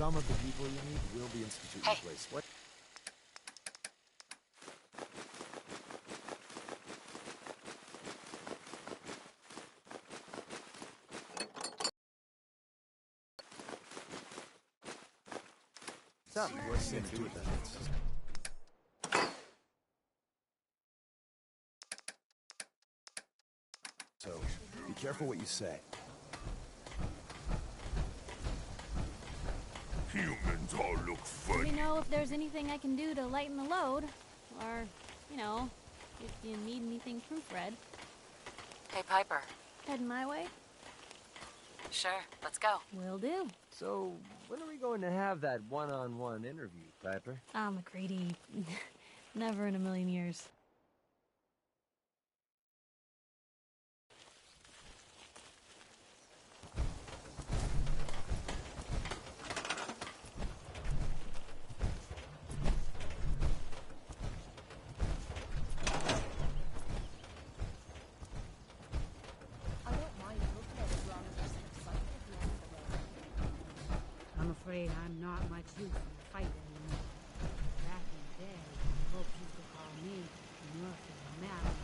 Some of the people you meet will be instituting Hey. the place. What? Stop. What's in to do with that? So, be careful what you say. Humans all look funny. Let me know if there's anything I can do to lighten the load. Or, you know, if you need anything proofread. Hey, Piper. Heading my way? Sure, let's go. Will do. So, when are we going to have that one-on-one interview, Piper? Ah, McCready. Never in a million years. I'm afraid I'm not much use in a fight anymore. Back in the day, folks used to call me Murphy Mallory.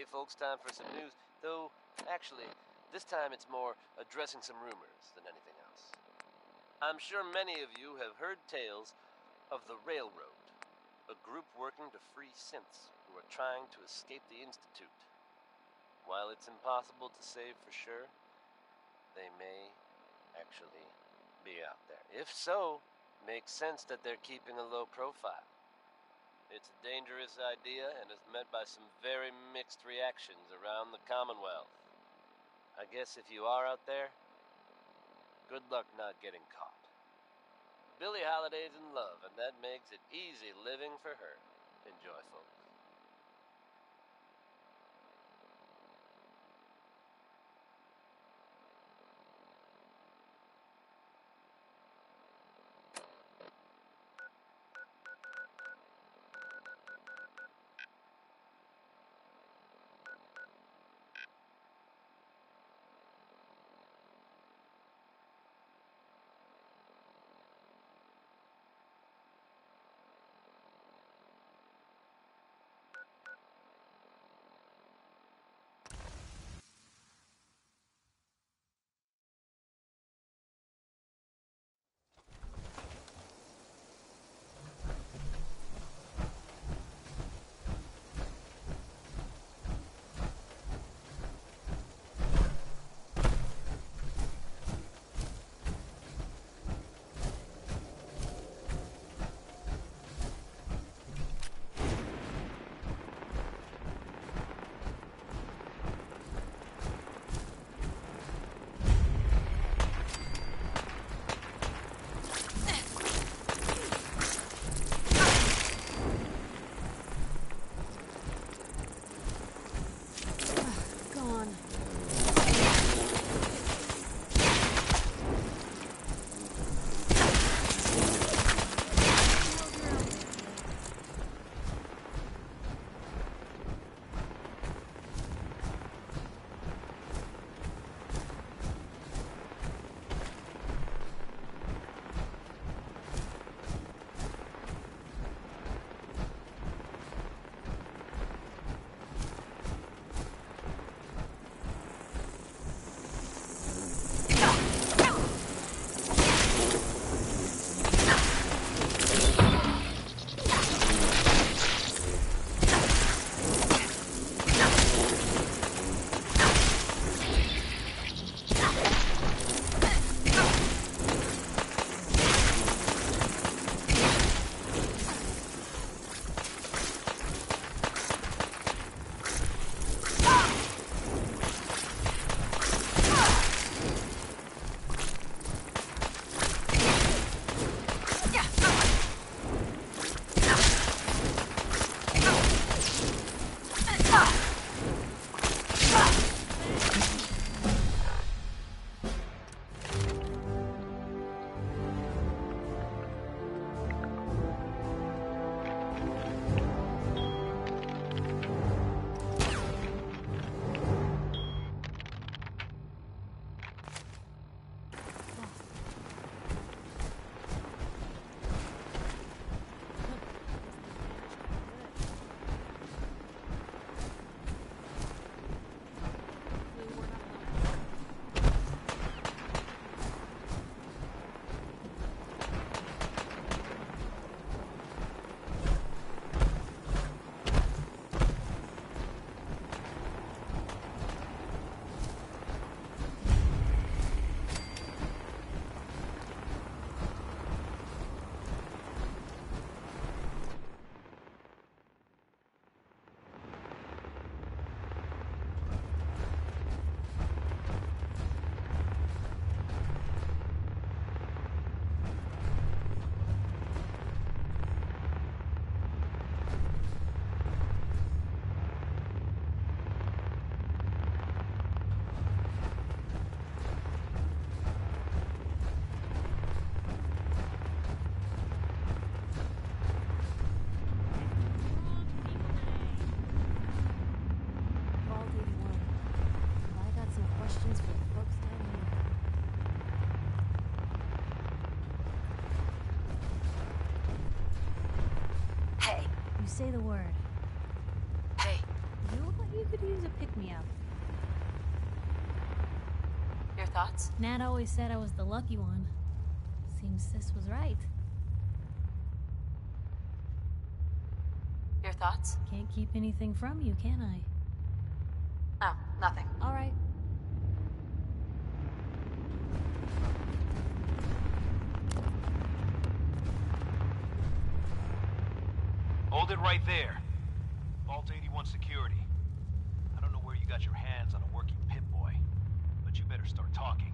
Hey folks, time for some news. Though, actually, this time it's more addressing some rumors than anything else. I'm sure many of you have heard tales of the Railroad, a group working to free synths who are trying to escape the Institute. While it's impossible to say for sure, they may actually be out there. If so, makes sense that they're keeping a low profile. It's a dangerous idea and is met by some very mixed reactions around the Commonwealth. I guess if you are out there, good luck not getting caught. Billie Holiday's in love, and that makes it easy living for her. Enjoy, folks. say the word. Hey, You look like you could use a pick-me-up. your thoughts? Nat always said I was the lucky one. Seems Sis was right. Your thoughts? Can't keep anything from you, can I? Oh, nothing. All right. Hold it right there. Vault 81 security. I don't know where you got your hands on a working Pip-Boy, but you better start talking.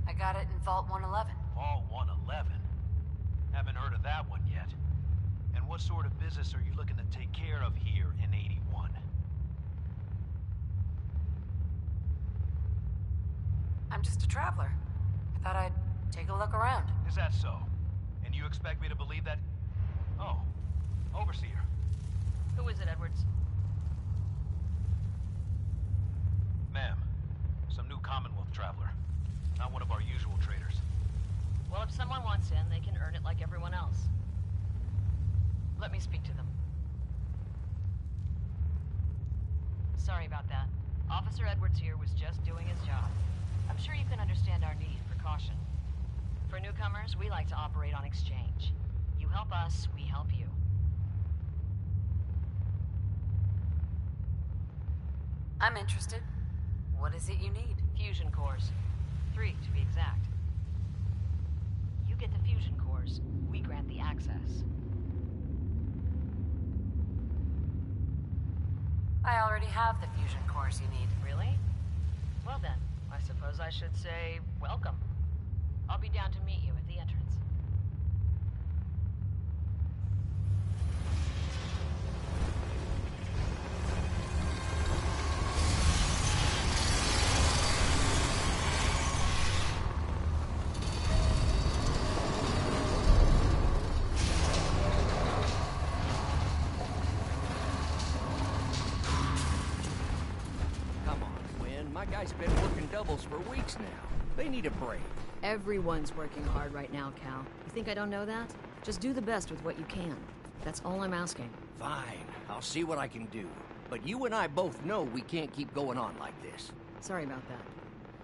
I got it in Vault 111. Vault 111? Haven't heard of that one yet. And what sort of business are you looking to take care of here in 81? I'm just a traveler. I thought I'd take a look around. Is that so? And you expect me to believe that? Oh, Overseer. Who is it, Edwards? Ma'am, some new Commonwealth traveler. Not one of our usual traders. Well, if someone wants in, they can earn it like everyone else. Let me speak to them. Sorry about that. Officer Edwards here was just doing his job. I'm sure you can understand our need for caution. For newcomers, we like to operate on exchange. You help us, we help you. I'm interested. What is it you need? Fusion cores. 3, to be exact. You get the fusion cores, we grant the access. I already have the fusion cores you need. Really? Well then, I suppose I should say welcome. I'll be down to meet you at the entrance. Come on, Gwen. My guy's been working doubles for weeks now. They need a break. Everyone's working hard right now, Cal. You think I don't know that? Just do the best with what you can. That's all I'm asking. Fine. I'll see what I can do. But you and I both know we can't keep going on like this. Sorry about that.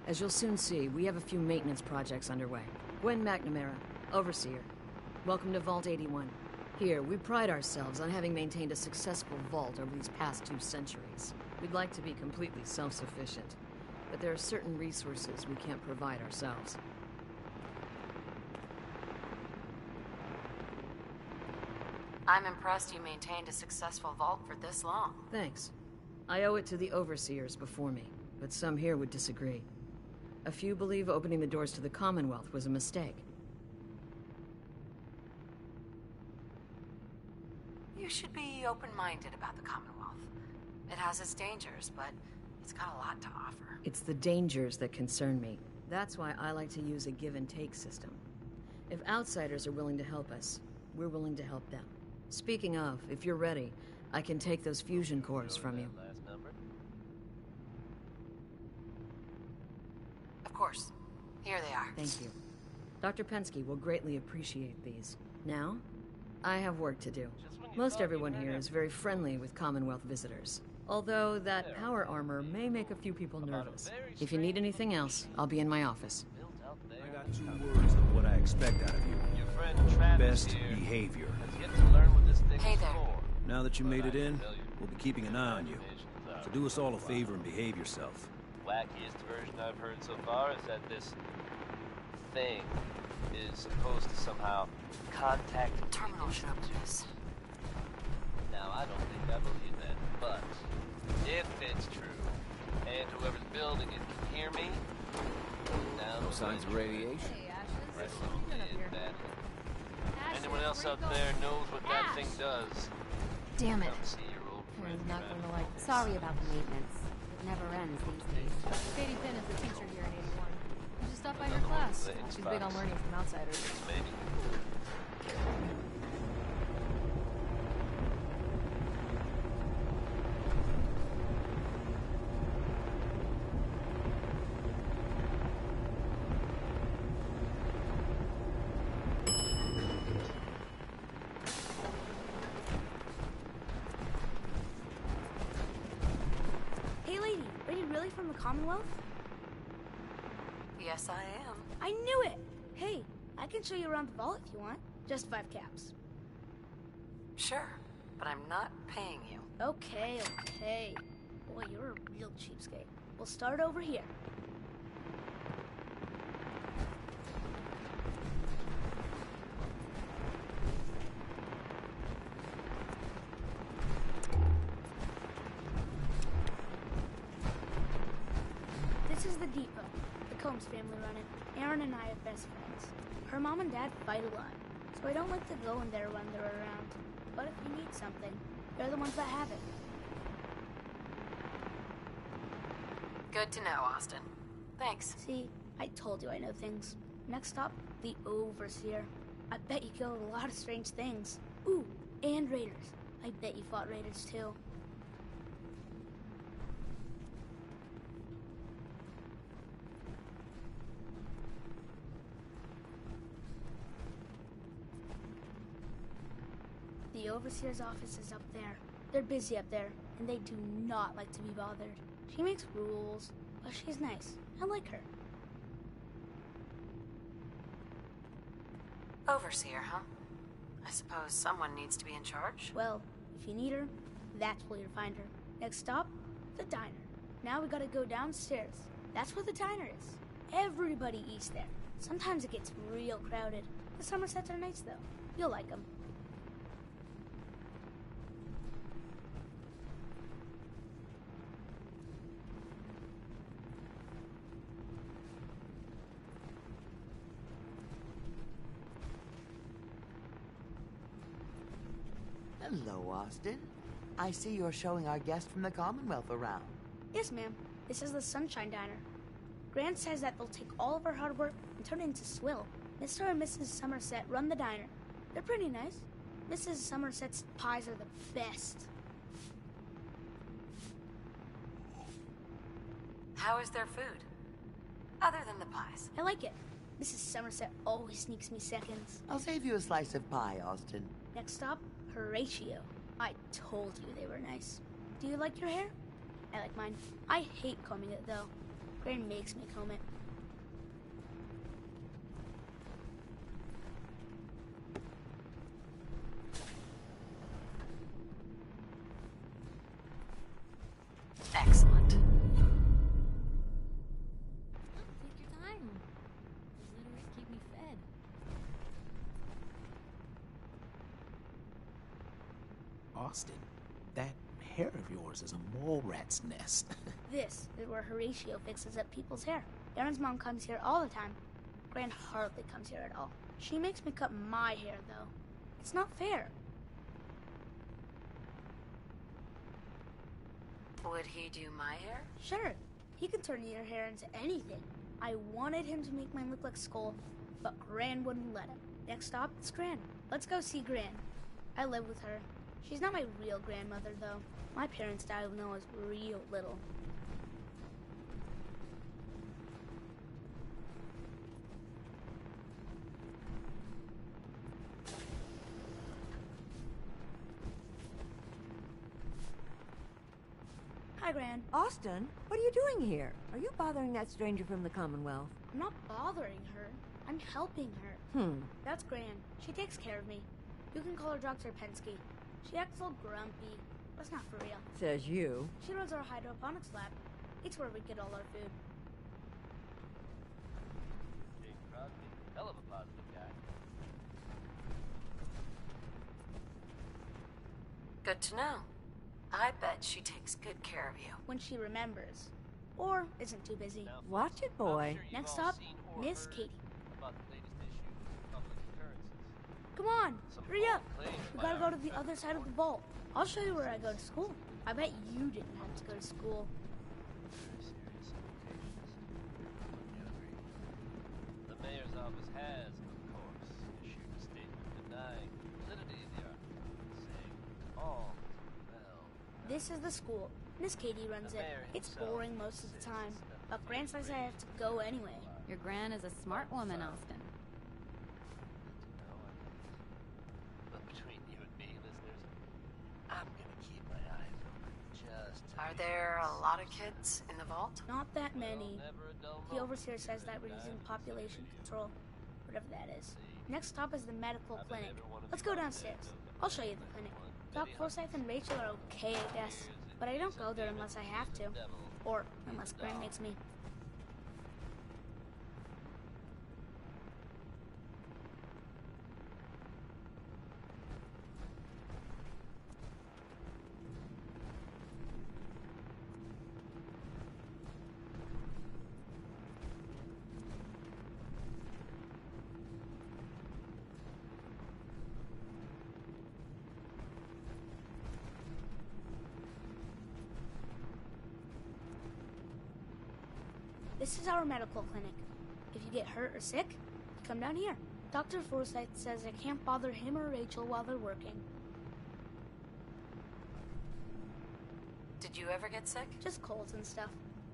As you'll soon see, we have a few maintenance projects underway. Gwen McNamara, Overseer. Welcome to Vault 81. Here, we pride ourselves on having maintained a successful vault over these past 2 centuries. We'd like to be completely self-sufficient, but there are certain resources we can't provide ourselves. I'm impressed you maintained a successful vault for this long. Thanks. I owe it to the Overseers before me, but some here would disagree. A few believe opening the doors to the Commonwealth was a mistake. You should be open-minded about the Commonwealth. It has its dangers, but it's got a lot to offer. It's the dangers that concern me. That's why I like to use a give-and-take system. If outsiders are willing to help us, we're willing to help them. Speaking of, if you're ready, I can take those fusion cores from you. Last number? Of course. Here they are. Thank you. Dr. Pensky will greatly appreciate these. Now, I have work to do. Most everyone here is very friendly with Commonwealth visitors. Although that power armor may make a few people nervous. If you need anything else, I'll be in my office. I got 2 words of what I expect out of you. Your friend Travis Best here behavior. has yet to learn what this thing Hey is there. for. Now that you made it in, we'll be keeping an eye on you. So do us all a favor and behave yourself. Wackiest version I've heard so far is that this thing is supposed to somehow contact The terminal should open this. Now, I don't think I believe that, but if it's true, and whoever's building it can hear me, now No signs of radiation. Hey, Ashes. That's What are you doing up here? Ashes, anyone else where out you going? there knows what that Ash! thing does. Damn it. Come see your old friend Karen's not Travis. going to like this. Sorry about the maintenance. It never ends these days. Katie Finn is the teacher here in 81. You should stop by her class. She's big on learning from outsiders. Maybe. from the Commonwealth? Yes, I am. I knew it! Hey, I can show you around the vault if you want. Just 5 caps. Sure, but I'm not paying you. Okay. Boy, you're a real cheapskate. We'll start over here. This is the depot. The Combs family run it. Aaron and I are best friends. Her mom and dad fight a lot, so I don't like to go in there when they're around. But if you need something, they're the ones that have it. Good to know, Austin. Thanks. See, I told you I know things. Next stop, the Overseer. I bet you killed a lot of strange things. Ooh, and raiders. I bet you fought raiders too. The Overseer's office is up there. They're busy up there, and they do not like to be bothered. She makes rules, but she's nice. I like her. Overseer, huh? I suppose someone needs to be in charge? Well, if you need her, that's where you'll find her. Next stop, the diner. Now we gotta go downstairs. That's where the diner is. Everybody eats there. Sometimes it gets real crowded. The Somersets are nice, though. You'll like them. Hello, Austin. I see you're showing our guest from the Commonwealth around. Yes, ma'am. This is the Sunshine Diner. Grant says that they'll take all of our hard work and turn it into swill. Mr. and Mrs. Somerset run the diner. They're pretty nice. Mrs. Somerset's pies are the best. How is their food? Other than the pies. I like it. Mrs. Somerset always sneaks me seconds. I'll save you a slice of pie, Austin. Next stop, Horatio. I told you they were nice. Do you like your hair? I like mine. I hate combing it, though. Gran makes me comb it. Excellent. Take your time. Those litters keep me fed. Austin, that hair of yours is a mole rat's nest. This is where Horatio fixes up people's hair. Aaron's mom comes here all the time. Gran hardly comes here at all. She makes me cut my hair, though. It's not fair. Would he do my hair? Sure, he can turn your hair into anything. I wanted him to make mine look like Skull, but Gran wouldn't let him. Next stop, it's Gran. Let's go see Gran. I live with her. She's not my real grandmother, though. My parents died when I was real little. Hi, Gran. Austin, what are you doing here? Are you bothering that stranger from the Commonwealth? I'm not bothering her. I'm helping her. That's Gran. She takes care of me. You can call her Dr. Pensky. She acts all grumpy. That's not for real. Says you. She runs our hydroponics lab. It's where we get all our food. Jane Crosby, hell of a positive guy. Good to know. I bet she takes good care of you. When she remembers. Or isn't too busy. Watch it, boy. Next stop, Miss Katie. About the latest issue of public occurrences. Come on, hurry up. We gotta go to the other side of the vault. I'll show you where I go to school. I bet you didn't have to go to school. The mayor's office has, of course, issued a statement denying validity of the article, saying all is well. This is the school. Miss Katie runs it. It's boring most of the time, but Gran says I have to go anyway. Your Gran is a smart woman, Austin. But between you and me, listeners, I'm gonna keep my eyes open just Are there a lot of kids in the vault? Not that many. The overseer says that we're using population control, whatever that is. Next stop is the medical clinic. Let's go downstairs. I'll show you the clinic. Doc Forsyth and Rachel are okay, I guess. But I don't go there unless I have to. Or unless Grant makes me. This is our medical clinic. If you get hurt or sick, you come down here. Dr. Forsyth says I can't bother him or Rachel while they're working. Did you ever get sick? Just colds and stuff.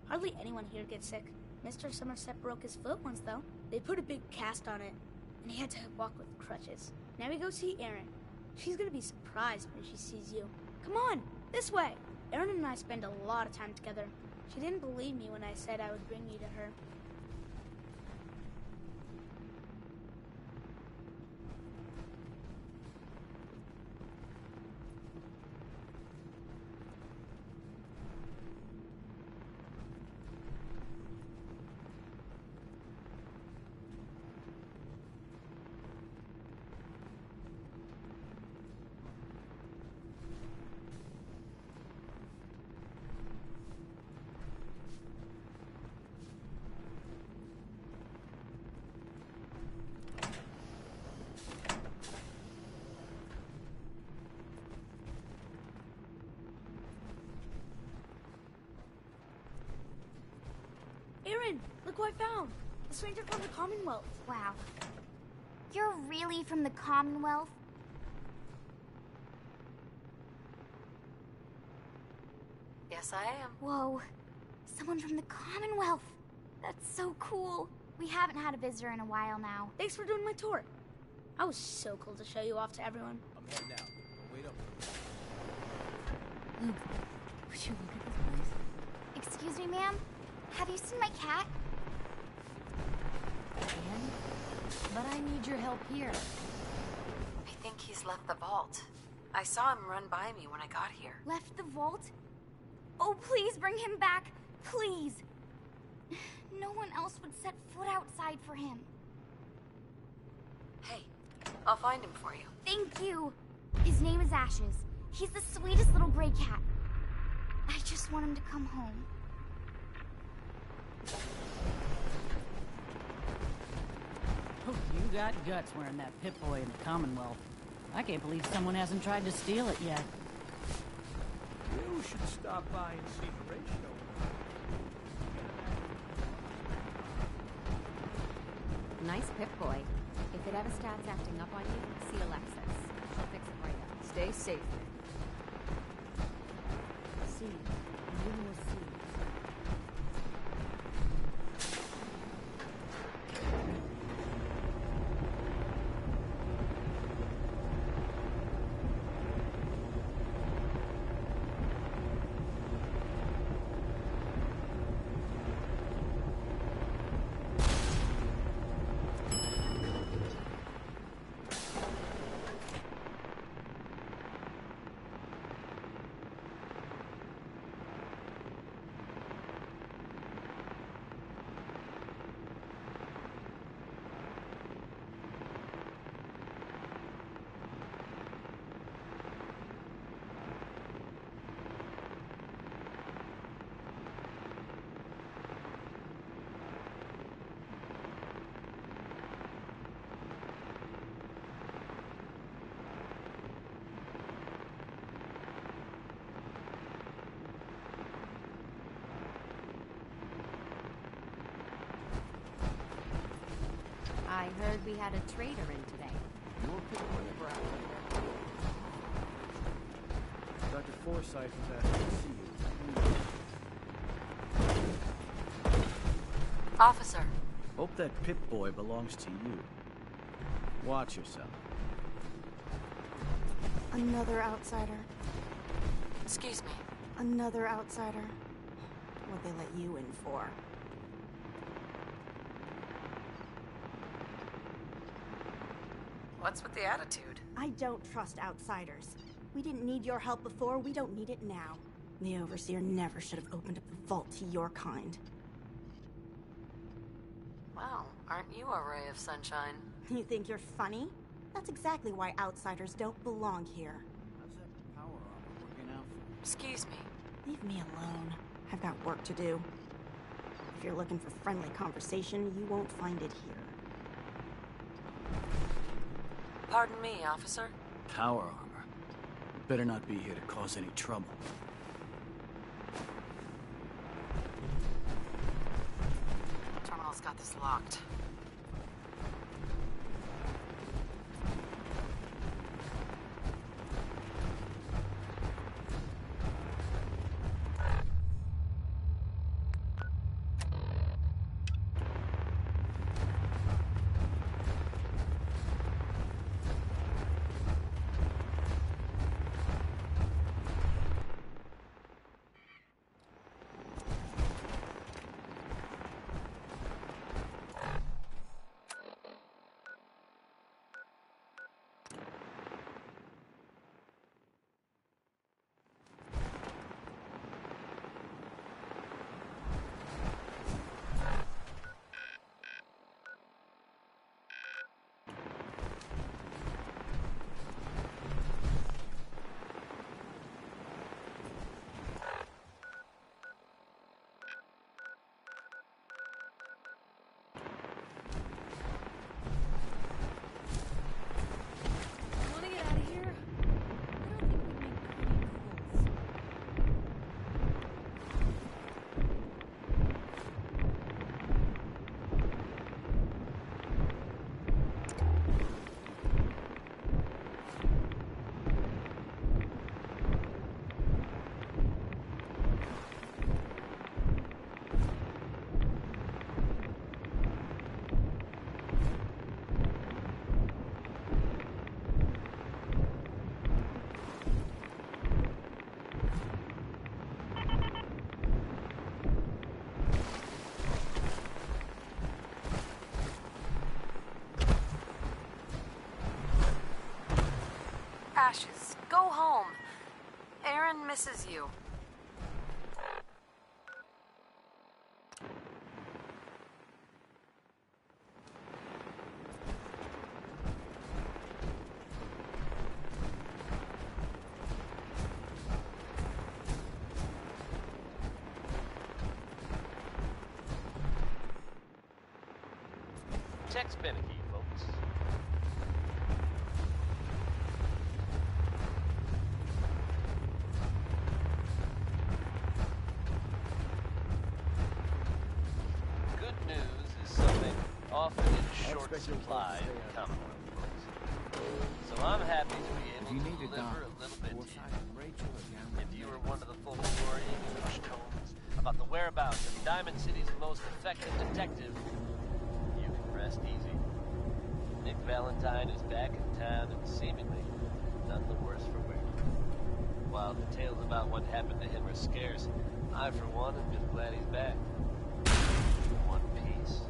Hardly anyone here gets sick. Mr. Somerset broke his foot once, though. They put a big cast on it, and he had to walk with crutches. Now we go see Erin. She's gonna be surprised when she sees you. Come on, this way. Erin and I spend a lot of time together. She didn't believe me when I said I would bring you to her. Erin, look who I found! A stranger from the Commonwealth. Wow. You're really from the Commonwealth? Yes, I am. Whoa. Someone from the Commonwealth. That's so cool. We haven't had a visitor in a while now. Thanks for doing my tour. I was so cool to show you off to everyone. I'm heading out. Wait up. Luke, would you look at this place? Excuse me, ma'am? Have you seen my cat? Again? But I need your help here. I think he's left the vault. I saw him run by me when I got here. Left the vault? Oh, please bring him back. Please. No one else would set foot outside for him. Hey, I'll find him for you. Thank you. His name is Ashes. He's the sweetest little gray cat. I just want him to come home. Oh, you got guts wearing that Pip-Boy in the Commonwealth. I can't believe someone hasn't tried to steal it yet. You should stop by and see Horatio. Nice Pip-Boy. If it ever starts acting up on you, see Alexis. She'll fix it right up. Stay safe. See, you will see. I heard we had a trader in today. Your Pip-Boy never happened. Dr. Forsyth was asking to see you. Officer. Hope that Pip-Boy belongs to you. Watch yourself. Another outsider. Excuse me. Another outsider? What they let you in for? What's with the attitude? I don't trust outsiders. We didn't need your help before, we don't need it now. The Overseer never should have opened up the vault to your kind. Well, aren't you a ray of sunshine? You think you're funny? That's exactly why outsiders don't belong here. How's that power armor working out? Excuse me. Leave me alone. I've got work to do. If you're looking for friendly conversation, you won't find it here. Pardon me, officer. Power armor. You better not be here to cause any trouble. Terminal's got this locked. Ashes, go home. Aaron misses you. Check's finicky, folks. Good news is something often in short supply in Commonwealth, folks. So I'm happy to be able to deliver a little bit to you. If you are one of the folks worrying in hushed tones about the whereabouts of Diamond City's most effective detective, you can rest easy. Nick Valentine is back in town and seemingly none the worse for wear. While details about what happened to him are scarce, I, for one, am just glad he's back. In one piece.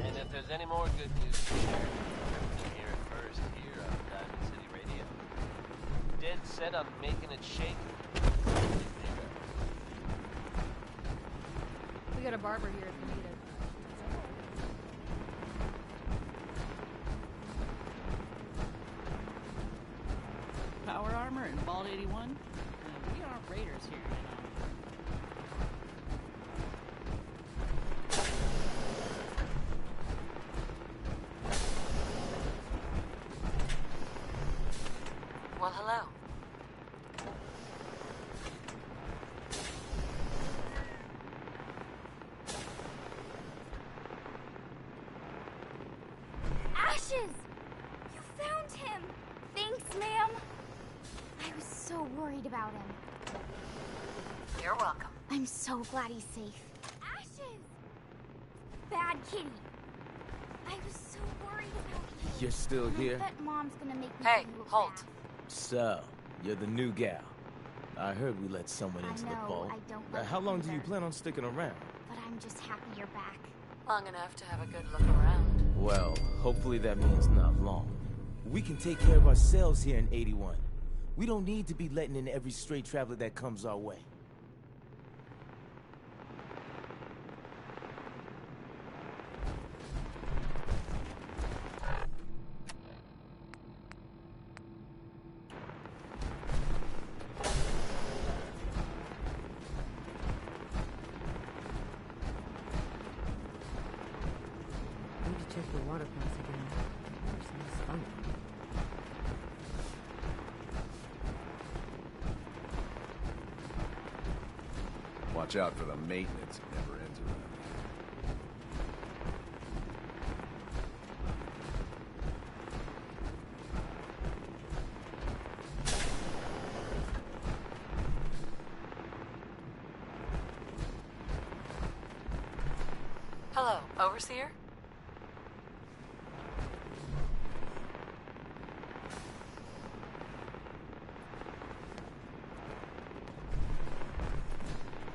And if there's any more good news to share, you hear it first here on Diamond City Radio. Dead set on making it shake. We got a barber here if you need it. Power armor and Vault 81? We aren't raiders here, you know. Well, hello. Ashes! You found him! Thanks, ma'am. I was so worried about him. You're welcome. I'm so glad he's safe. Ashes! Bad kitty. I was so worried about you. You're still I here? bet Mom's gonna make me Hey, give you a halt. bath. So, you're the new gal. I heard we let someone into the vault. I don't like How it long do you either. plan on sticking around? But I'm just happy you're back. Long enough to have a good look around. Well, hopefully that means not long. We can take care of ourselves here in 81. We don't need to be letting in every stray traveler that comes our way. Need to check the water pumps again. Seems funny. Watch out for the maintenance. It never ends around here. Hello, Overseer?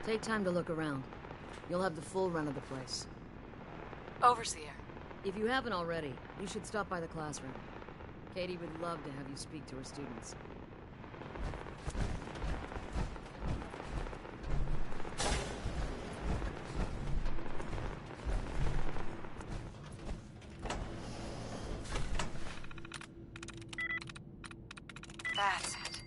Take time to look around. You'll have the full run of the place. Overseer. If you haven't already, you should stop by the classroom. Katie would love to have you speak to her students. That's it.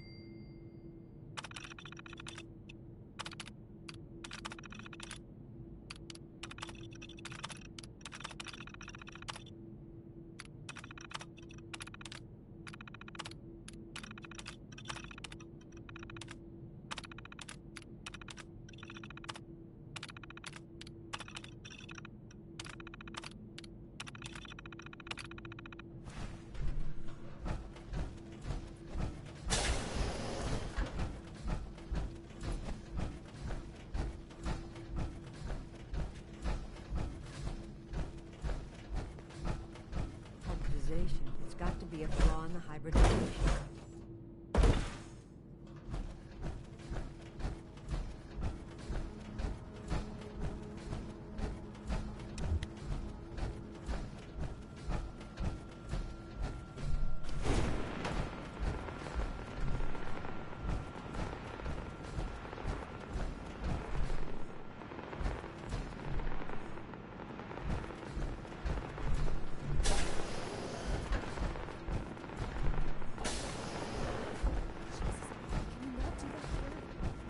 Hybridization. It's got to be a flaw in the hybridization.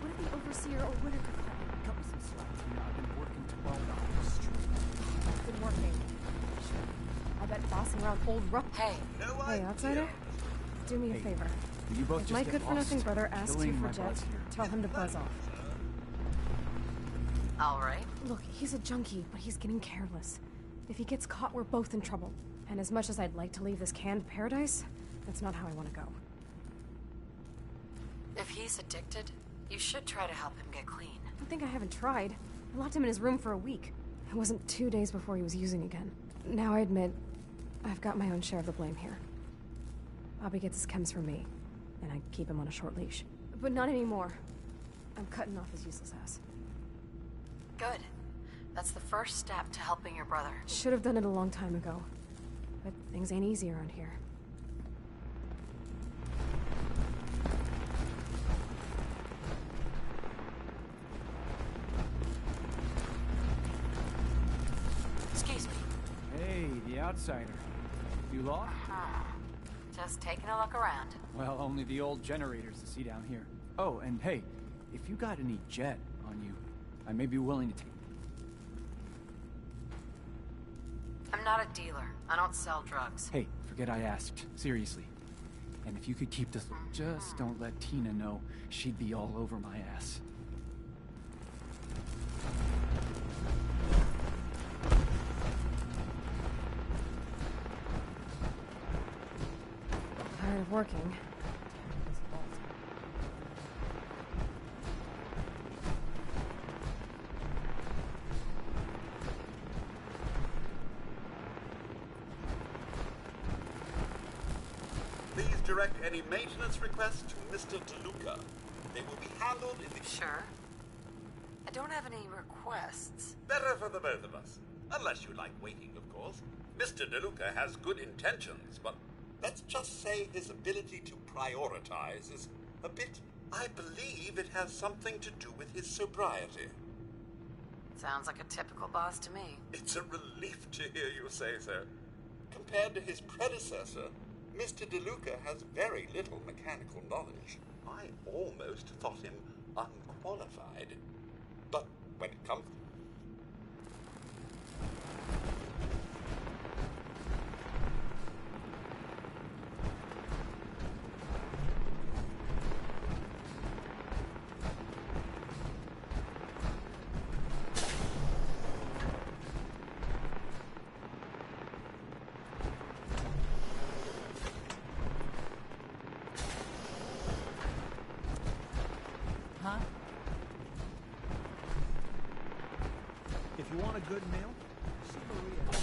What if the overseer or Whitaker cut me some slack? I've been working 12 hours straight. It's been working. I bet bossing around old rough. Hey. Hey, outsider. Do me a favor. You both If just my get good-for-nothing lost. brother asks Killing you for my Jet, buzz here. tell him to buzz off. All right. Look, he's a junkie, but he's getting careless. If he gets caught, we're both in trouble. And as much as I'd like to leave this canned paradise, that's not how I want to go. If he's addicted, you should try to help him get clean. I think I haven't tried. I locked him in his room for a week. It wasn't 2 days before he was using again. Now I admit, I've got my own share of the blame here. Bobby gets his chems from me, and I keep him on a short leash. But not anymore. I'm cutting off his useless ass. Good. That's the first step to helping your brother. Should have done it a long time ago. But things ain't easy around here. Excuse me. Hey, the outsider. You lost? Just taking a look around. Well, only the old generators to see down here. Oh, and hey, if you got any jet on you, I may be willing to take... I'm not a dealer. I don't sell drugs. Hey, forget I asked. Seriously. And if you could keep this... Just don't let Tina know. She'd be all over my ass. Tired of working. Please direct any maintenance requests to Mr. DeLuca. They will be handled in the... Sure. I don't have any requests. Better for the both of us. Unless you like waiting, of course. Mr. DeLuca has good intentions, but let's just say his ability to prioritize is a bit... I believe it has something to do with his sobriety. Sounds like a typical boss to me. It's a relief to hear you say so. Compared to his predecessor, Mr. DeLuca has very little mechanical knowledge. I almost thought him unqualified. But when it comes... Huh? If you want a good meal, see Maria.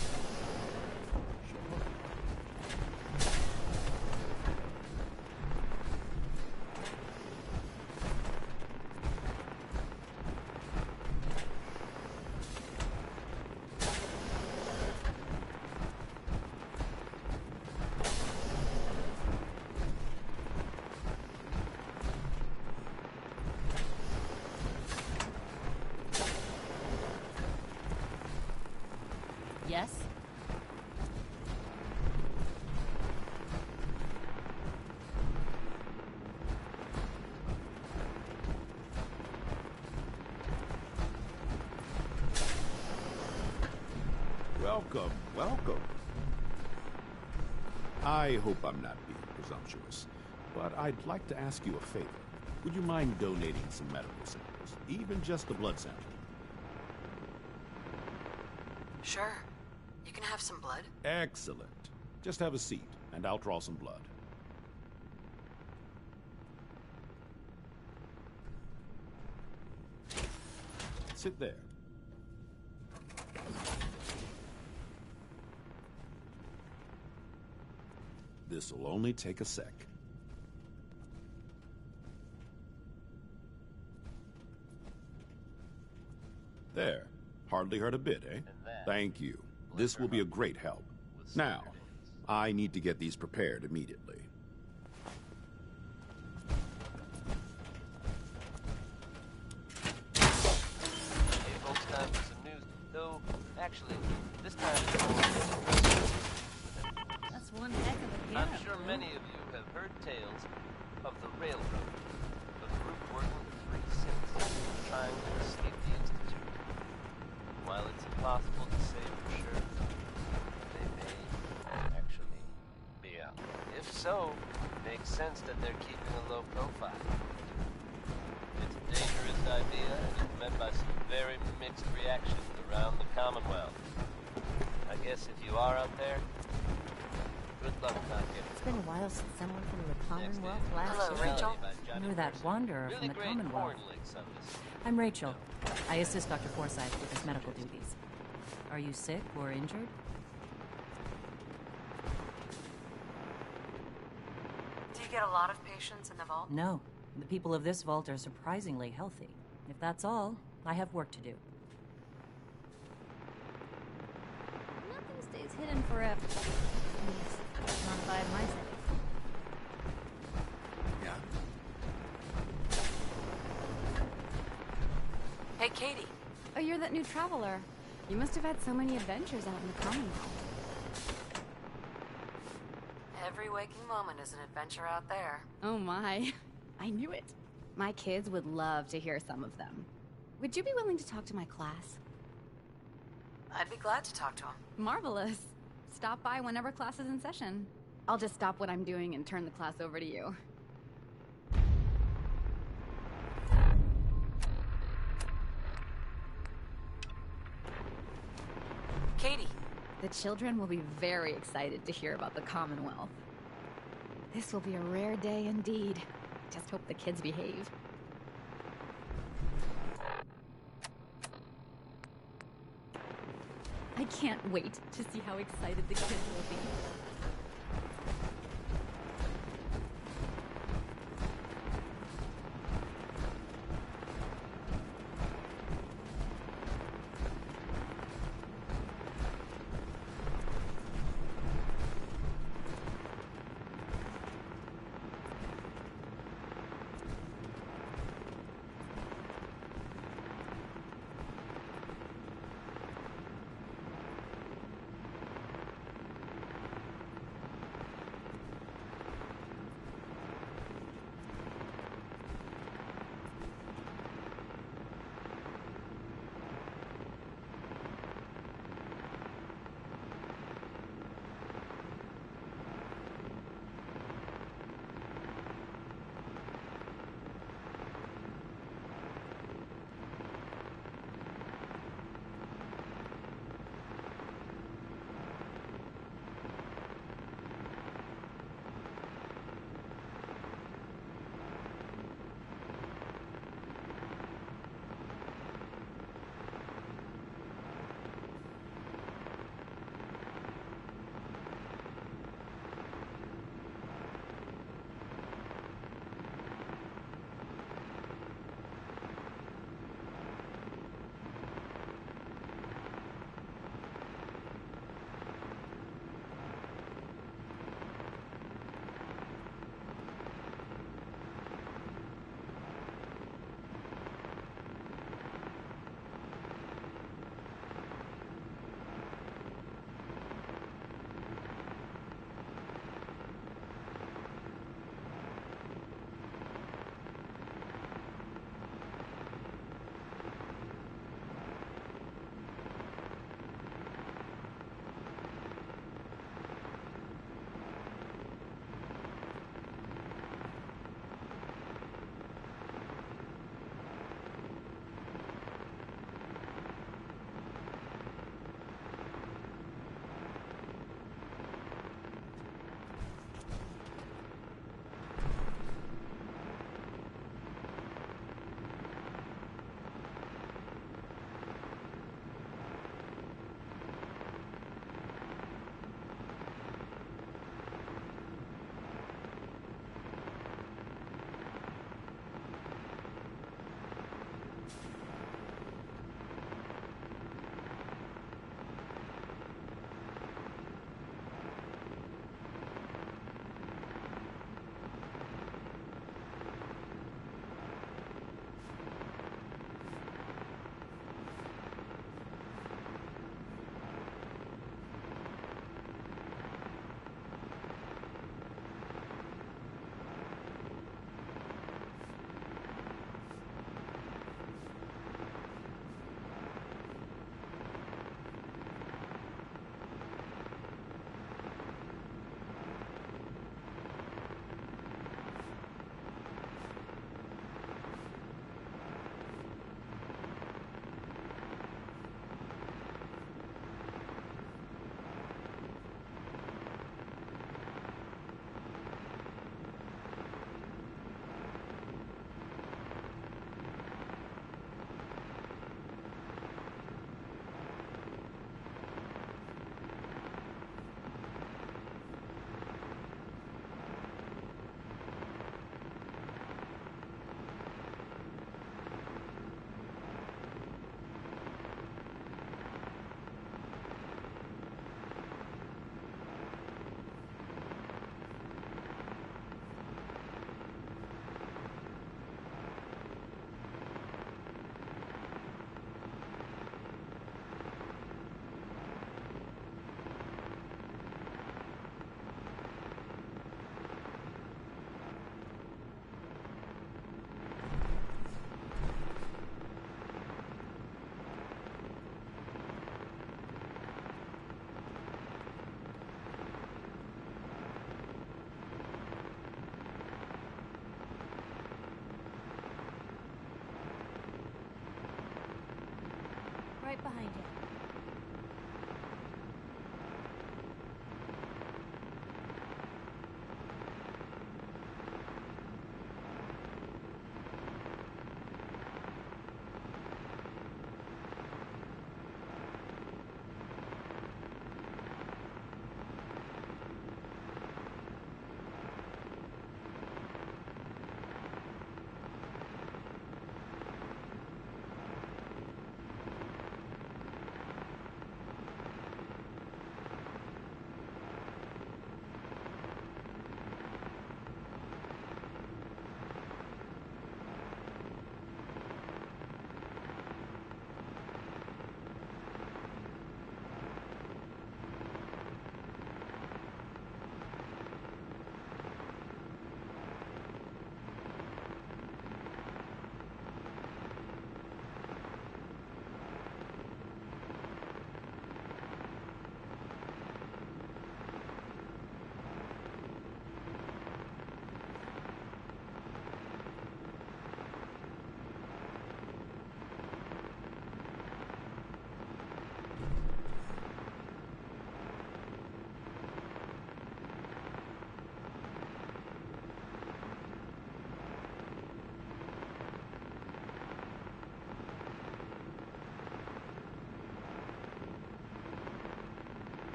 Yes? Welcome, welcome. I hope I'm not being presumptuous, but I'd like to ask you a favor. Would you mind donating some medical samples, even just a blood sample? Sure. You can have some blood. Excellent. Just have a seat, and I'll draw some blood. Sit there. This'll only take a sec. There. Hardly hurt a bit, eh? Thank you. This will be a great help. Now, I need to get these prepared immediately. Hey, folks, time for some news. Though, actually, this time it's more... That's one heck of a I'm getup, sure Bill. many of you have heard tales of the Railroad, a group working with 3 cents, trying to escape the Institute. While it's impossible to say for sure, they may actually be out there. If so, it makes sense that they're keeping a low profile. It's a dangerous idea, and it's met by some very mixed reactions around the Commonwealth. I guess if you are out there, good luck not getting... It's been a while since someone from the Commonwealth last Hello, year. Rachel. You're that wanderer Really from the great Commonwealth. corn licks on this. I'm Rachel. I assist Dr. Forsyth with his medical duties. Are you sick or injured? Do you get a lot of patients in the vault? No. The people of this vault are surprisingly healthy. If that's all, I have work to do. Nothing stays hidden forever. At least, not by my side. Hey, Katie. Oh, you're that new traveler. You must have had so many adventures out in the Commonwealth. Every waking moment is an adventure out there. Oh my. I knew it. My kids would love to hear some of them. Would you be willing to talk to my class? I'd be glad to talk to him. Marvelous. Stop by whenever class is in session. I'll just stop what I'm doing and turn the class over to you. Katie. The children will be very excited to hear about the Commonwealth. This will be a rare day indeed. Just hope the kids behave. I can't wait to see how excited the kids will be. right behind you.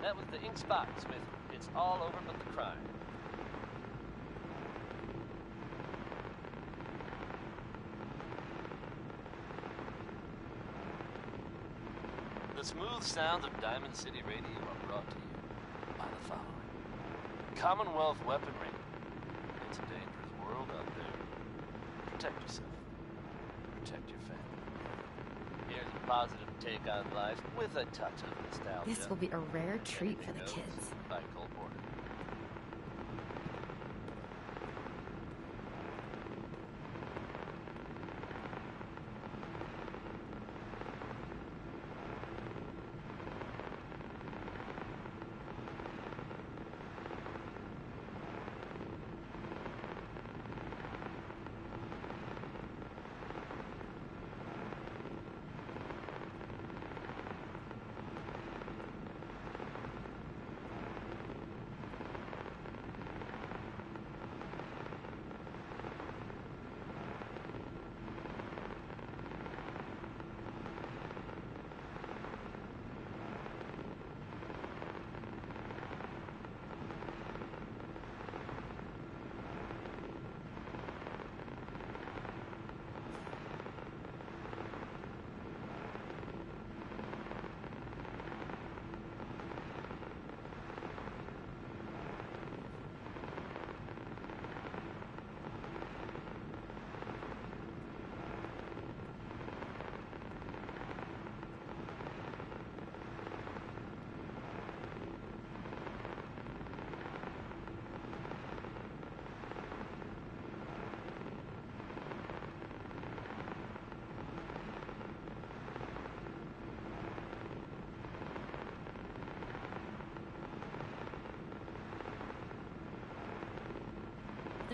That was the ink spot, Smith. It's all over but the crime. The smooth sounds of Diamond City Radio are brought to you by the following. Commonwealth weaponry. It's a dangerous world out there. Protect yourself. Protect your family. Here's a positive take on life with a touch of nostalgia. This will be a rare treat for the kids. By Cole Porter.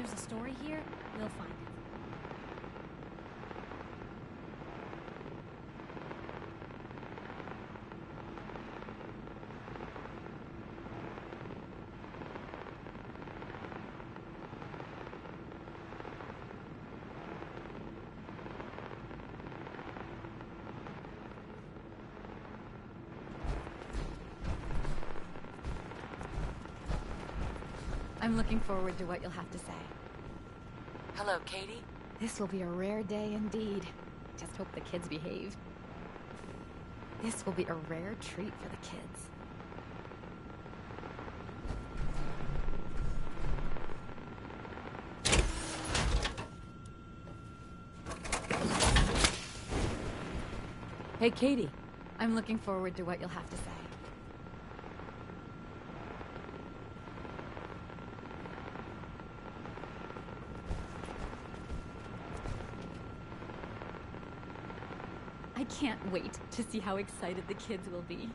there's a story here, we'll find it. I'm looking forward to what you'll have to say. Hello, Katie? This will be a rare day indeed. Just hope the kids behave. This will be a rare treat for the kids. Hey, Katie. I'm looking forward to what you'll have to say. I can't wait to see how excited the kids will be.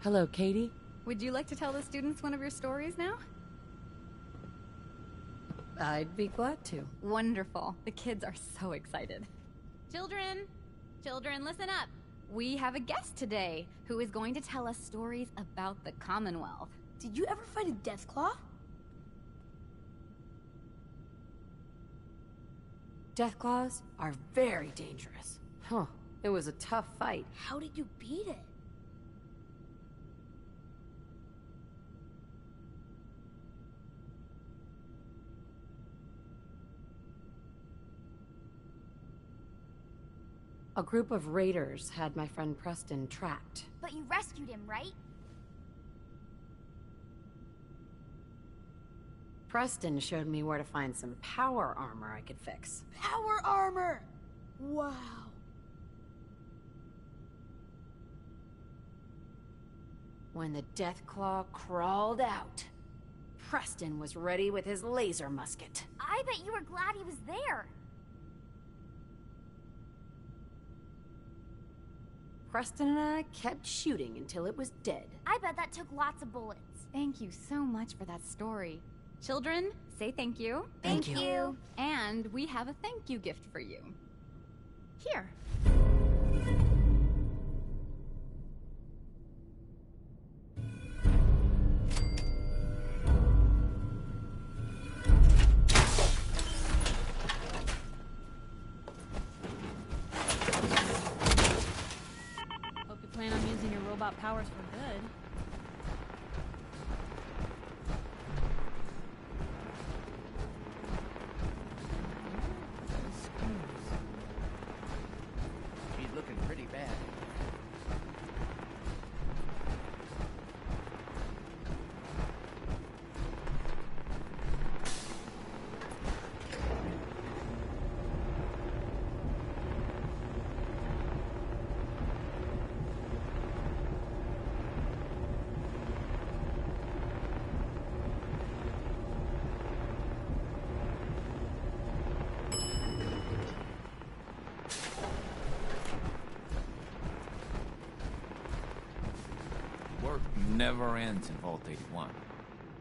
Hello, Katie? Would you like to tell the students one of your stories now? I'd be glad to. Wonderful. The kids are so excited. Children! Children, listen up! We have a guest today who is going to tell us stories about the Commonwealth. Did you ever fight a Deathclaw? Deathclaws are very dangerous. Huh. It was a tough fight. How did you beat it? A group of raiders had my friend Preston trapped. But you rescued him, right? Preston showed me where to find some power armor I could fix. Power armor! Wow. When the Deathclaw crawled out, Preston was ready with his laser musket. I bet you were glad he was there. Preston and I kept shooting until it was dead. I bet that took lots of bullets. Thank you so much for that story. Children, say thank you. Thank you. And we have a thank you gift for you. Here. Plan on using your robot powers for good. She's looking pretty bad. Never ends in Vault 81.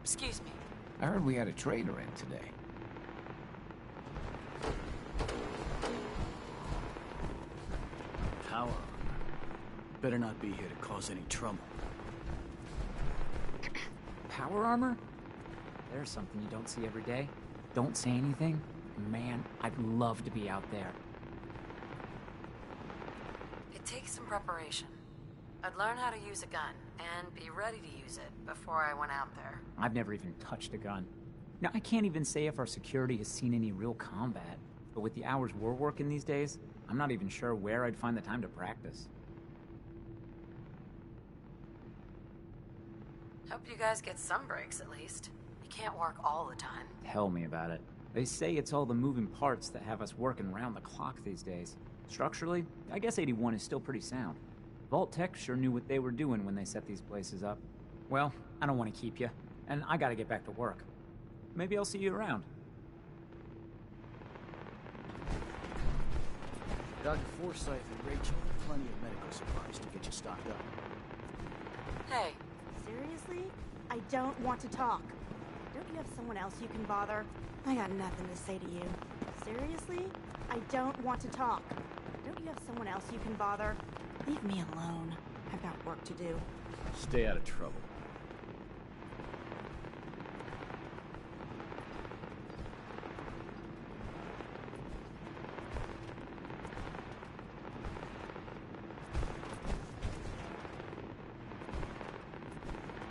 Excuse me. I heard we had a trader in today. Power. Better not be here to cause any trouble. Power armor? There's something you don't see every day. Don't say anything. Man, I'd love to be out there. It takes some preparation. I'd learn how to use a gun, and be ready to use it before I went out there. I've never even touched a gun. Now, I can't even say if our security has seen any real combat, but with the hours we're working these days, I'm not even sure where I'd find the time to practice. Hope you guys get some breaks at least. You can't work all the time. Tell me about it. They say it's all the moving parts that have us working round the clock these days. Structurally, I guess 81 is still pretty sound. Vault Tech sure knew what they were doing when they set these places up. Well, I don't want to keep you, and I gotta get back to work. Maybe I'll see you around. Dr. Forsyth and Rachel have plenty of medical supplies to get you stocked up. Hey. Seriously? I don't want to talk. Don't you have someone else you can bother? I got nothing to say to you. Seriously? I don't want to talk. Don't you have someone else you can bother? Leave me alone. I've got work to do. Stay out of trouble.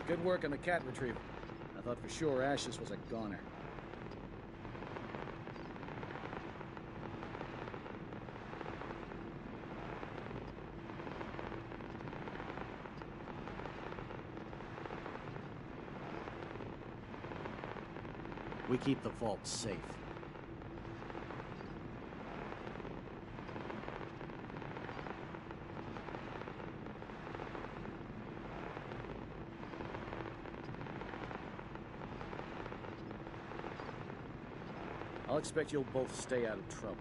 Good work on the cat retrieval. I thought for sure Ashes was a goner. We keep the vault safe. I'll expect you'll both stay out of trouble.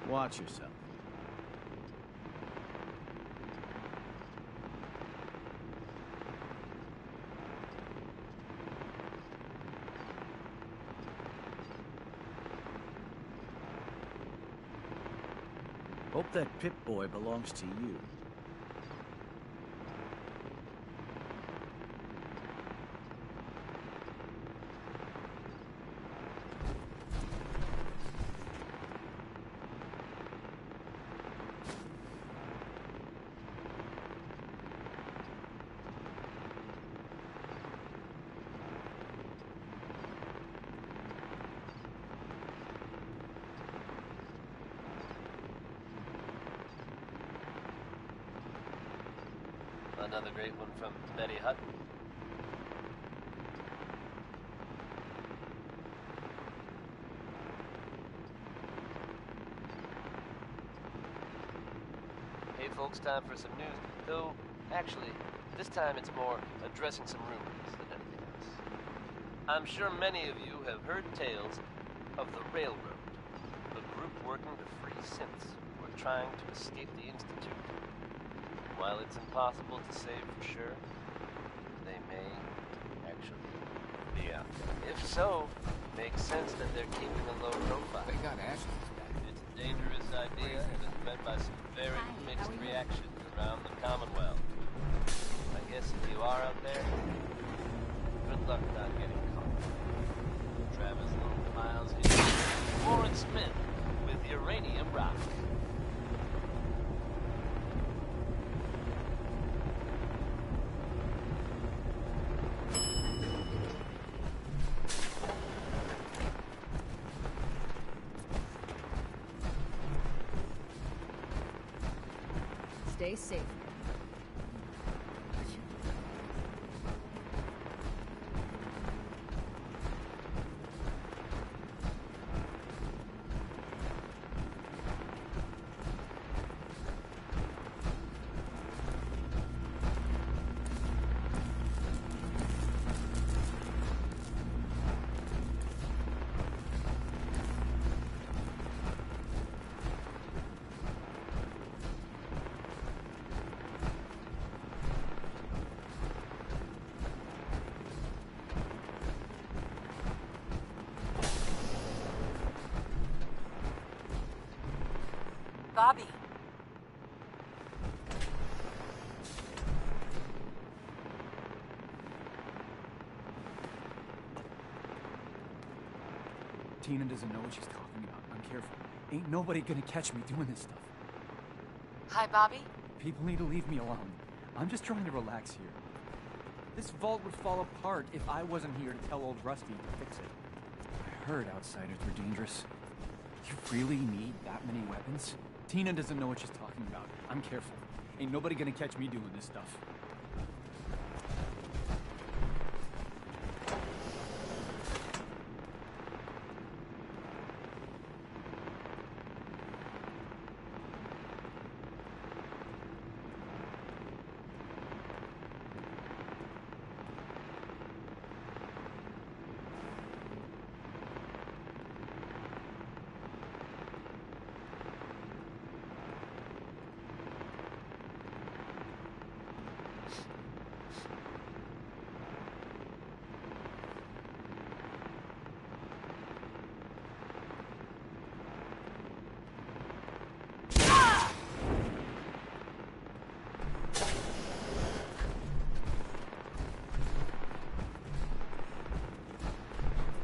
Watch yourself. Hope that Pip-Boy belongs to you. Another great one from Betty Hutton. Hey folks, time for some news. Though, actually, this time it's more addressing some rumors than anything else. I'm sure many of you have heard tales of the Railroad, a group working to free synths who are trying to escape the Institute. While it's impossible to say for sure, they may actually be out there. If so, it makes sense that they're keeping a low profile. They got Ashley's back. It's a dangerous idea and been met by some very mixed reactions around the Commonwealth. I guess if you are out there, good luck not getting caught. Travis Little Miles here. Warren Smith with Uranium Rock. Stay safe. Bobby. Tina doesn't know what she's talking about. I'm careful. Ain't nobody gonna catch me doing this stuff. Hi, Bobby. People need to leave me alone. I'm just trying to relax here. This vault would fall apart if I wasn't here to tell old Rusty to fix it. I heard outsiders were dangerous. You really need that many weapons? Tina doesn't know what she's talking about. I'm careful. Ain't nobody gonna catch me doing this stuff.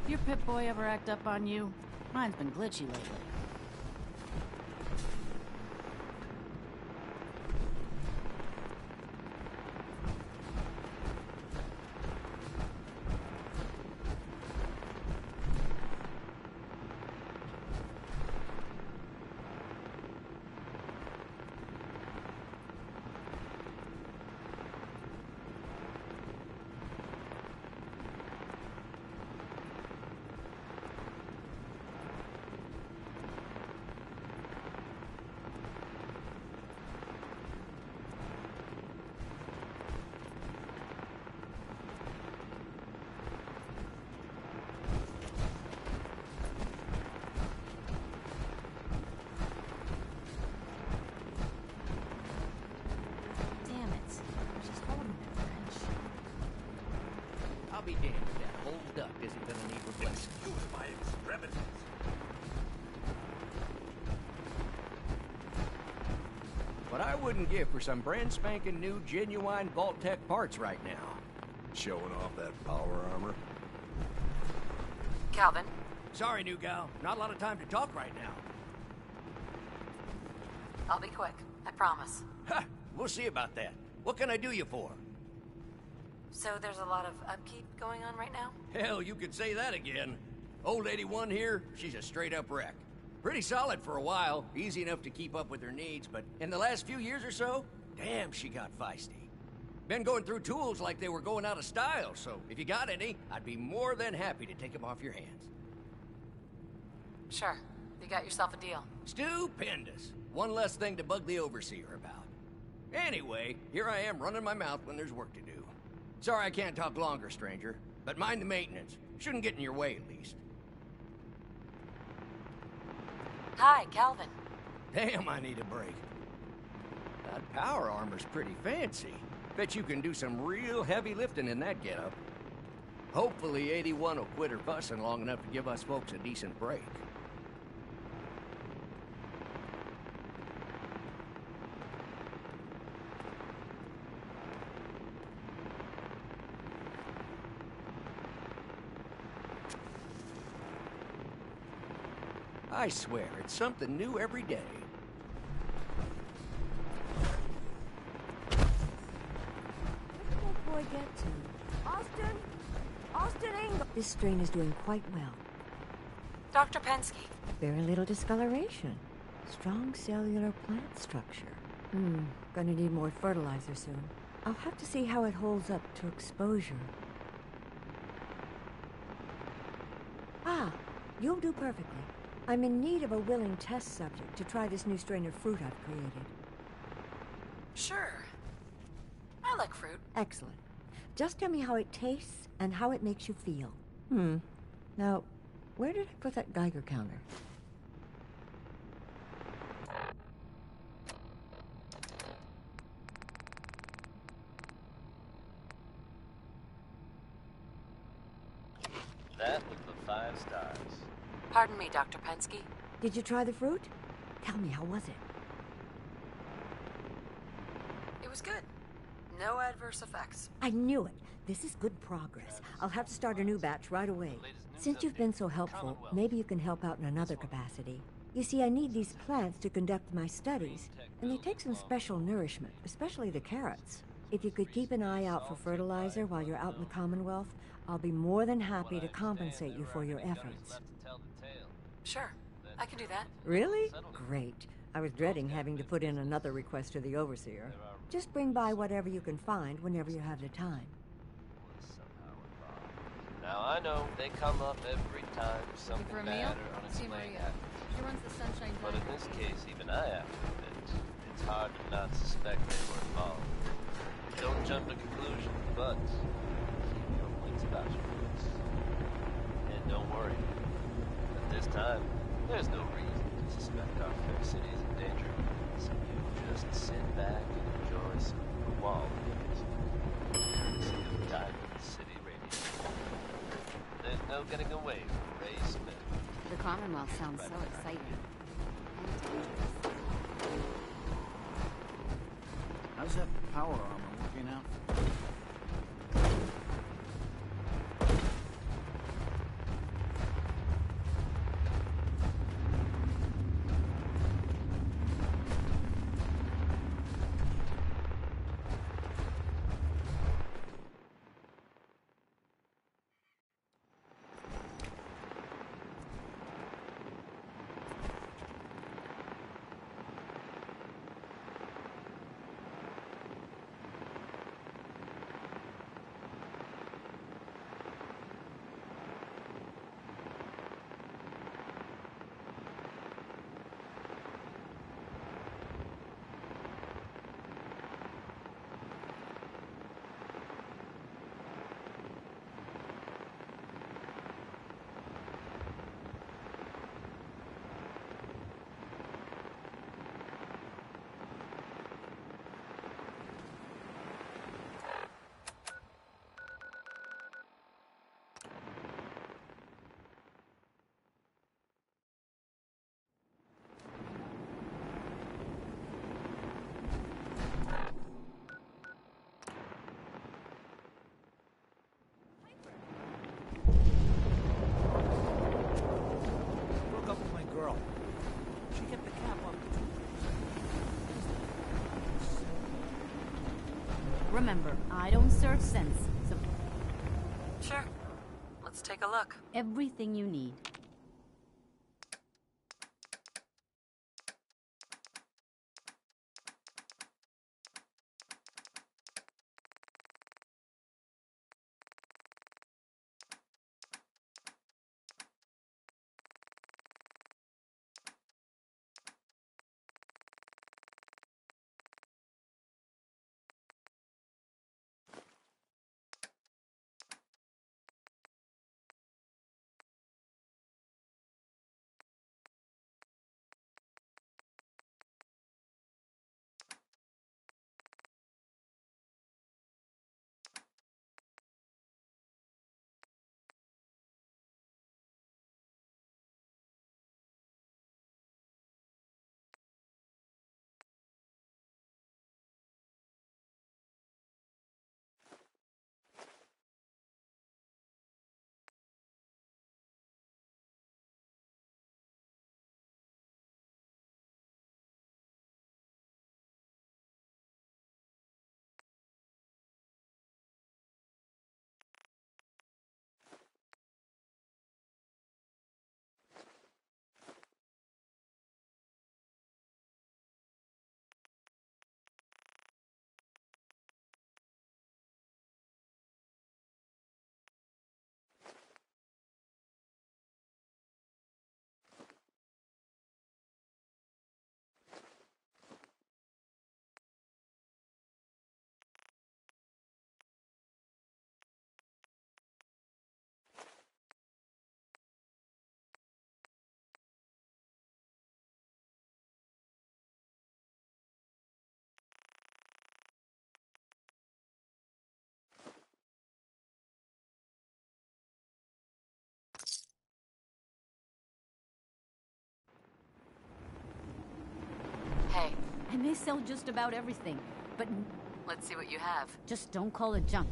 Your Pip-Boy ever act up on you? Mine's been glitchy lately. I'll be damned if that whole duct isn't gonna need replacing. Excuse my extremities. What I wouldn't give for some brand spanking new genuine Vault-Tec parts right now. Showing off that power armor? Calvin? Sorry, new gal. Not a lot of time to talk right now. I'll be quick. I promise. Ha! We'll see about that. What can I do you for? So there's a lot of upkeep going on right now? Hell, you could say that again. Old 81 here, she's a straight-up wreck. Pretty solid for a while, easy enough to keep up with her needs, but in the last few years or so, damn, she got feisty. Been going through tools like they were going out of style, so if you got any, I'd be more than happy to take them off your hands. Sure. You got yourself a deal. Stupendous. One less thing to bug the overseer about. Anyway, here I am running my mouth when there's work to do. Sorry I can't talk longer, stranger, but mind the maintenance. Shouldn't get in your way, at least. Hi, Calvin. Damn, I need a break. That power armor's pretty fancy. Bet you can do some real heavy lifting in that getup. Hopefully 81 will quit her fussing long enough to give us folks a decent break. I swear, it's something new every day. Where did that boy get to? Austin? Austin Engel! This strain is doing quite well. Dr. Pensky. Very little discoloration. Strong cellular plant structure. Gonna need more fertilizer soon. I'll have to see how it holds up to exposure. Ah, you'll do perfectly. I'm in need of a willing test subject to try this new strain of fruit I've created. Sure. I like fruit. Excellent. Just tell me how it tastes and how it makes you feel. Now, where did I put that Geiger counter? That was the 5 stars. Pardon me, Dr. Pensky. Did you try the fruit? Tell me, how was it? It was good. No adverse effects. I knew it. This is good progress. I'll have to start a new batch right away. Since you've been so helpful, maybe you can help out in another capacity. You see, I need these plants to conduct my studies, and they take some special nourishment, especially the carrots. If you could keep an eye out for fertilizer while you're out in the Commonwealth, I'll be more than happy to compensate you for your efforts. Sure, I can do that. Really? Great. I was dreading having to put in another request to the Overseer. Just bring by whatever you can find whenever you have the time. Now I know they come up every time something for a bad meal? or See unexplained Maria. happens. She runs the Sunshine But in Diner. this case, even I have to admit, it's hard to not suspect they were involved. Don't jump to conclusions, but keep your wits about your boots. And don't worry. At this time, there's no reason to suspect our fair city is in danger. So you just sit back and enjoy some qualities. Courtesy of Diamond City Radio. There's no getting away from Ray Smith. The Commonwealth sounds so exciting. And dangerous. How's that power armor working out? Broke up with my girl. She kept the cap on. Remember, I don't search sense, so Sure. Let's take a look. everything you need. Hey, I may sell just about everything, but let's see what you have. just don't call it junk.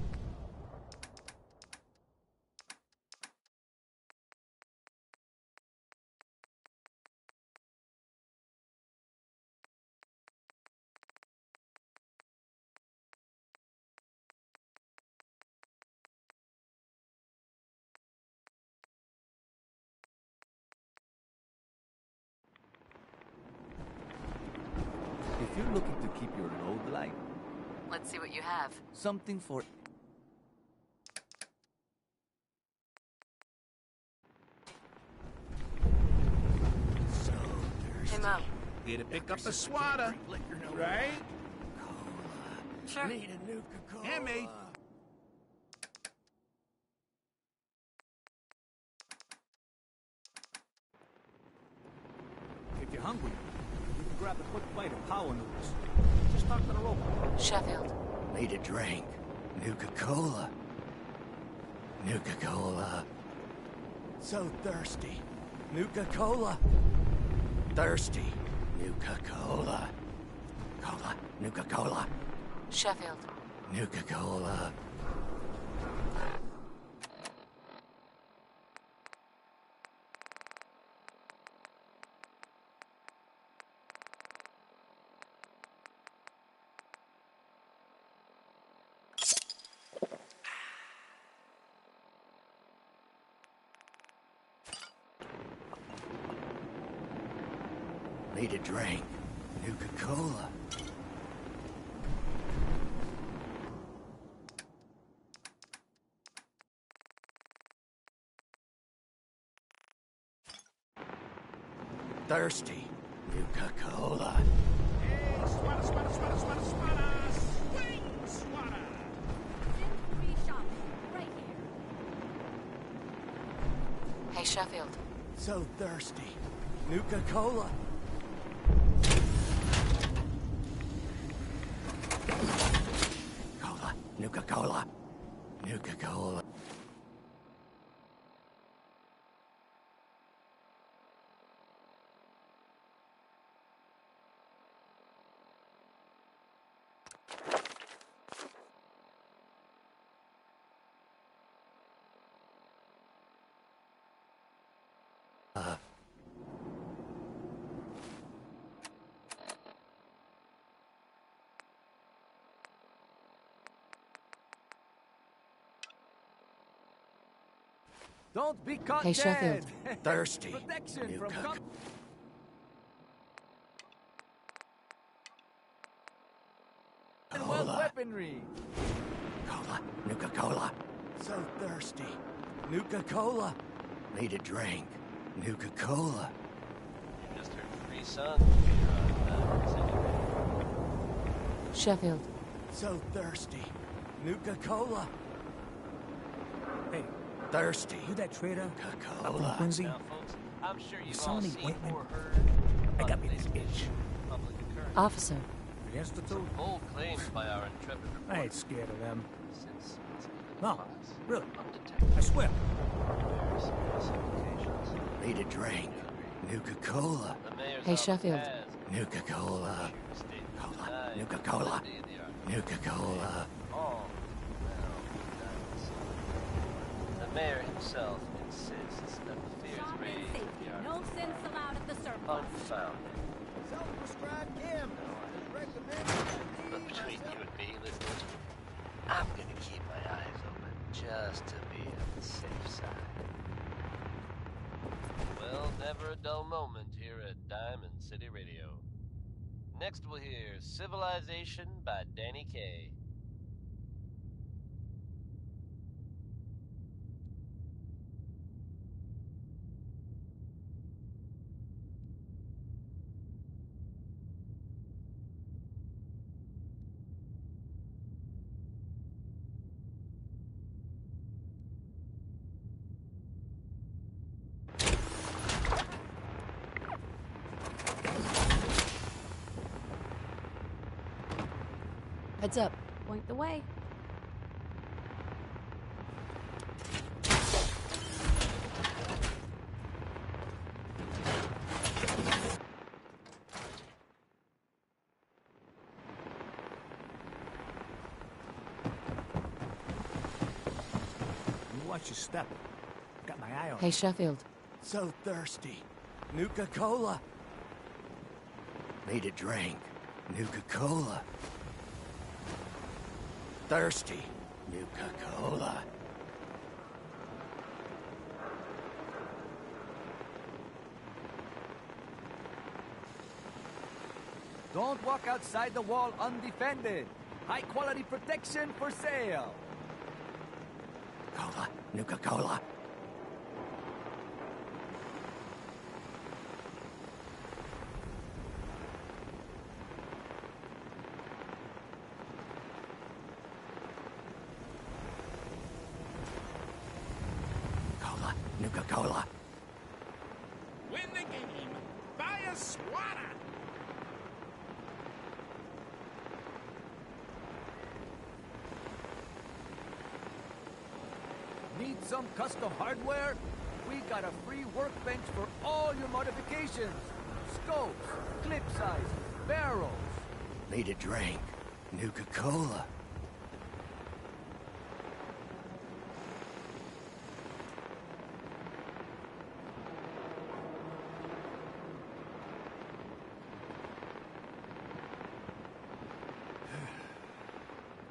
If you're looking to keep your load light, Let's see what you have. something for... Hey, Mo. Here to pick up a swatter, right? Sure. Need a new Coca-Cola. Yeah, mate. If you're hungry, you can grab a quick bite of power noodles. Just talk to the robot. Sheffield. Need a drink. Nuka-Cola. Nuka-Cola. So thirsty. Nuka-Cola. Thirsty. Nuka-Cola. Cola. Nuka-Cola. Sheffield. Nuka-Cola. Need a drink. Nuka-Cola. Thirsty. Nuka-Cola. Hey, swatter, swatter, swatter, swatter, swatter! Swing, swatter! Right here. Hey, Sheffield. So thirsty. Nuka-Cola. Cola. Nuka-Cola. Nuka-Cola. Don't be caught Hey, dead. Sheffield. Thirsty. Protection from... Nuka- Commonwealth weaponry. Cola. Nuka-Cola. So thirsty. Nuka-Cola. Need a drink. Nuka-Cola. Just heard three sons. Sheffield. So thirsty. Nuka-Cola. Hey, Thirsty. you that trader up from Nuka-Cola. Quincy? Now, folks, I'm sure You you've saw all any seen ointment? or heard I about got me this this itch. public occurrence. Officer. The Institute? Bold claims by our intrepid I ain't reporter. scared of them. Since it's even No, class, really. undetected, I swear. very serious implications. Need a drink. Nuka-Cola. The mayor's Hey, office Sheffield. has Nuka-Cola. issued a statement Cola. denying Nuka-Cola. validity of the argument. Nuka-Cola. All now denies. The mayor himself insists that the fears raised in the No article sense allowed at the are surplus. unfounded. Self-prescribed gambler. But between you and me, listeners, I'm gonna keep my eyes open just to be on the safe side. Well, never a dull moment here at Diamond City Radio. Next we'll hear Civilization by Danny Kaye. Heads up. Point the way. You watch your step. Got my eye on Hey, you. Sheffield. So thirsty. Nuka-Cola. Need a drink. Nuka-Cola. Thirsty. Nuka-Cola. Don't walk outside the wall undefended. High-quality protection for sale. Cola. Nuka-Cola. Cola. Nuka-Cola. Win the game. Buy a swatter. Need some custom hardware? We got a free workbench for all your modifications. Scopes, clip sizes, barrels. Need a drink. Nuka-Cola.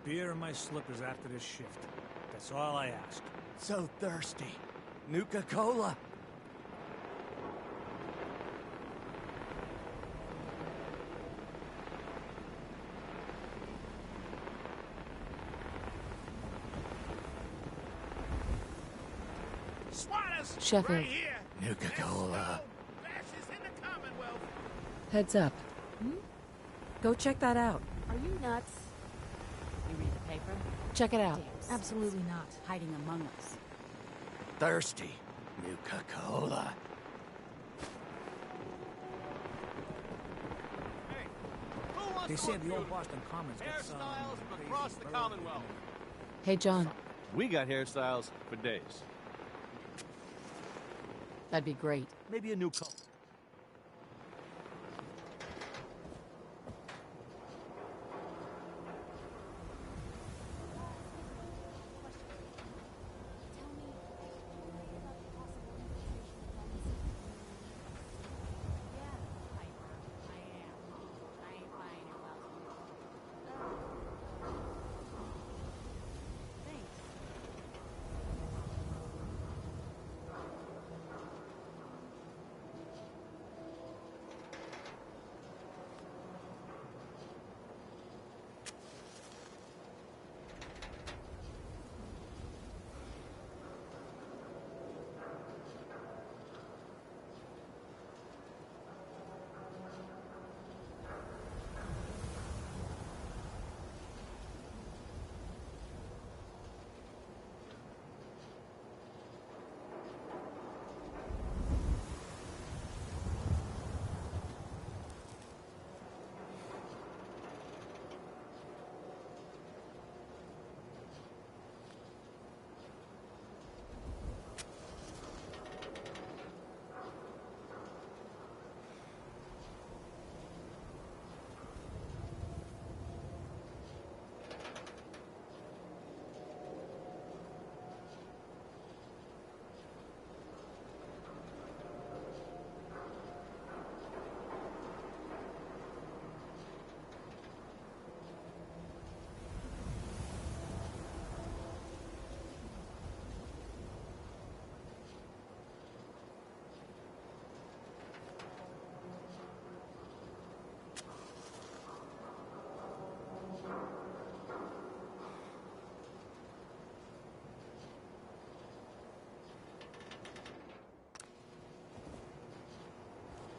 Beer and my slippers after this shift. That's all I ask. So thirsty. Nuka-Cola. Swatters Sheffield. right here. Nuka-Cola. Bashes in the Commonwealth. Heads up. Go check that out. Are you nuts? You read the paper? Check it out. Absolutely not. Hiding among us. Thirsty. Nuka-Cola. They said the old Boston Commons got some Hairstyles across the Commonwealth. Hey, John. We got hairstyles for days. That'd be great. Maybe a new color.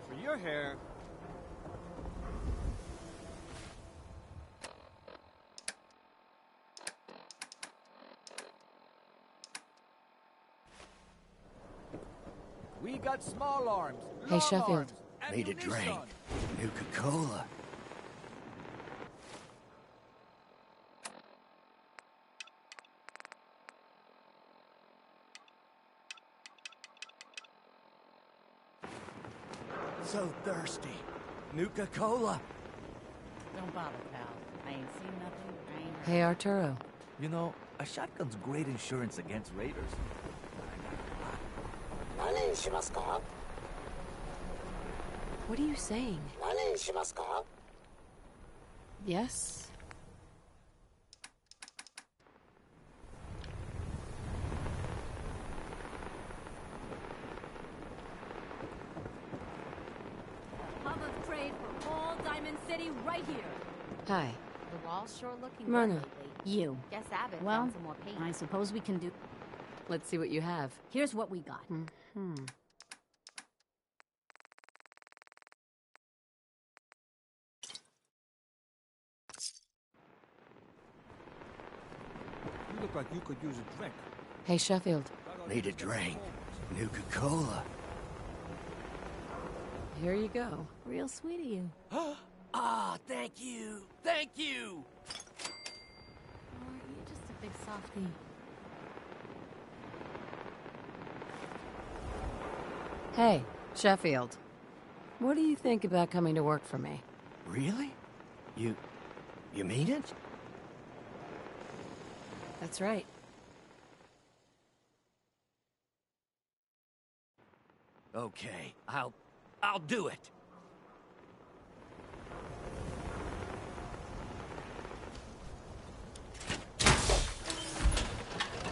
For your hair, We got small arms. Hey, long Sheffield. arms, Need a drink. ammunition. Nuka-Cola. So thirsty. Nuka-Cola. Don't bother, pal. I ain't seen nothing. I ain't heard. Hey, Arturo. You know, a shotgun's great insurance against raiders. What are you saying? Yes? Hub of trade for all diamond Diamond City right here. Hi. The wall's sure looking Myrna. good lately. You. Guess Abbott Well, found some more paint. I suppose we can do... Let's see what you have. Here's what we got. Hmm. You look like you could use a drink. Hey, Sheffield. Need a drink. Nuka-Cola. Here you go. Real sweet of you. Ah, thank you. Thank you. Or you're just a big softie. Hey, Sheffield. What do you think about coming to work for me? Really? You mean it? That's right. Okay, I'll do it.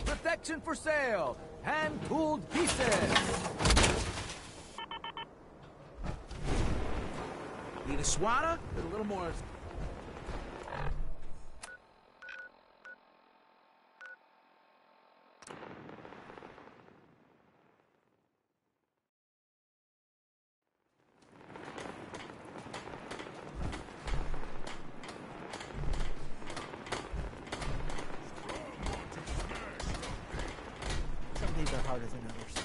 Protection for sale! Hand-tooled pieces! Need a swatter? A little more... Some days are harder than others.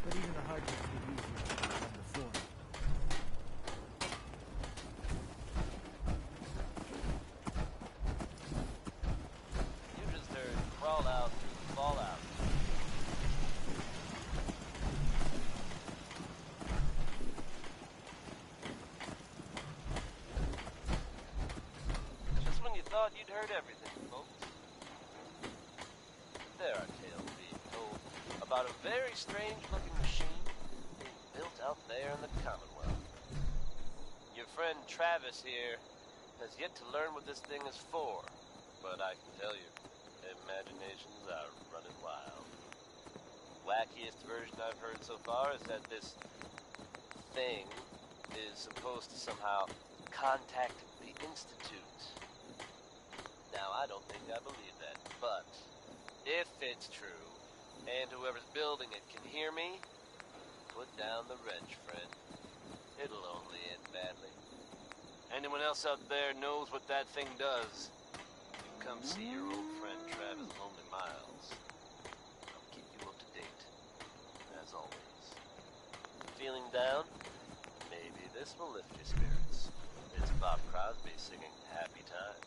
But even the hard ones get easier than before. You just heard crawl out through the fallout. Just when you thought you'd heard everything, folks. There are tales being told about a very strange-looking machine being built out there in the Commonwealth. Your friend Travis here has yet to learn what this thing is for, but I can tell you, imaginations are running wild. Wackiest version I've heard so far is that this thing is supposed to somehow contact the Institute. Now, I don't think I believe that, but if it's true, and whoever's building it can hear me, put down the wrench, friend. It'll only end badly. Anyone else out there knows what that thing does, you come see your old friend Travis Lonely Miles. I'll keep you up to date, as always. Feeling down? Maybe this will lift your spirits. It's Bob Crosby singing Happy Times.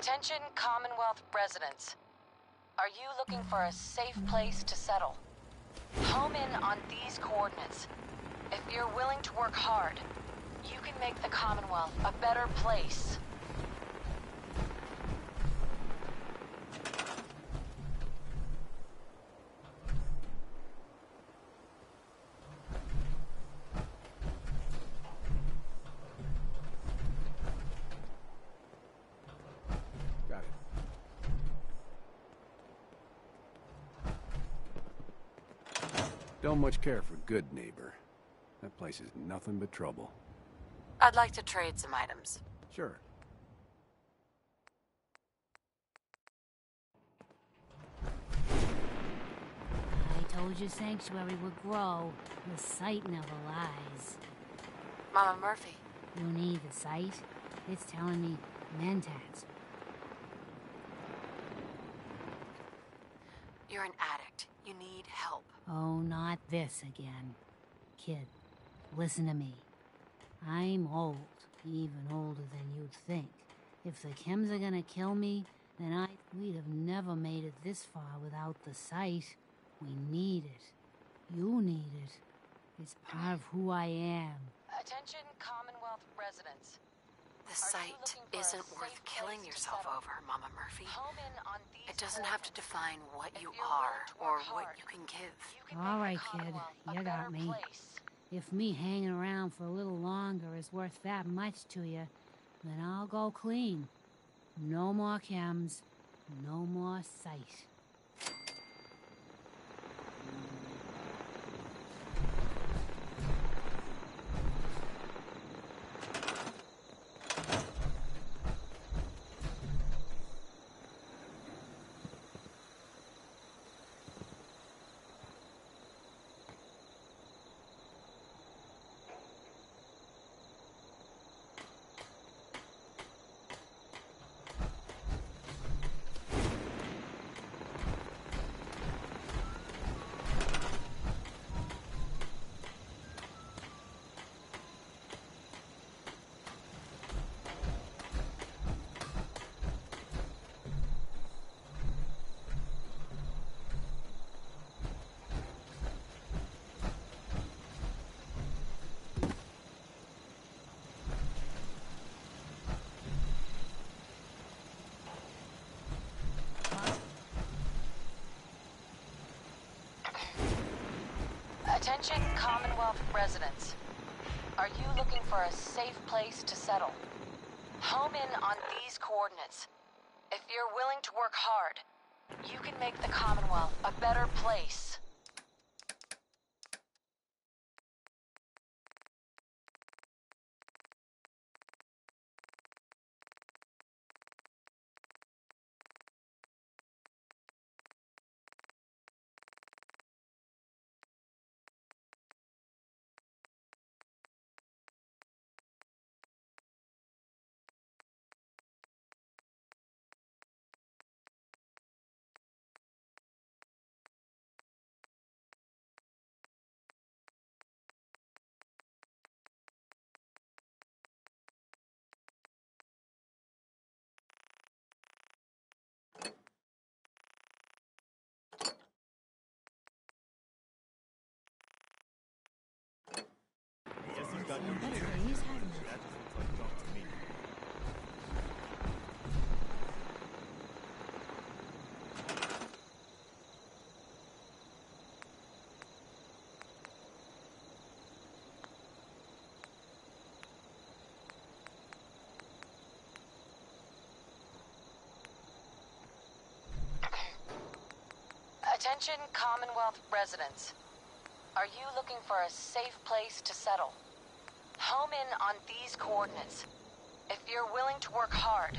Attention Commonwealth residents. Are you looking for a safe place to settle? Home in on these coordinates. If you're willing to work hard, you can make the Commonwealth a better place. Got it. Don't much care for good neighbor. That place is nothing but trouble. I'd like to trade some items. Sure. I told you Sanctuary would grow. The site never lies. Mama Murphy. You need the site? It's telling me mentats. You're an addict. You need help. Oh, not this again. Kid, listen to me. I'm old, even older than you'd think. If the chems are gonna kill me, then we'd have never made it this far without the site. We need it. You need it. It's part of who I am. Attention Commonwealth residents. The site isn't worth killing yourself over, Mama Murphy. It doesn't have to define what you are or what you can give. All right, kid, you got me. If me hanging around for a little longer is worth that much to you, then I'll go clean. No more chems, no more sight. Attention Commonwealth residents. Are you looking for a safe place to settle? Home in on these coordinates. If you're willing to work hard, you can make the Commonwealth a better place. Attention Commonwealth residents. Are you looking for a safe place to settle? Home in on these coordinates. If you're willing to work hard,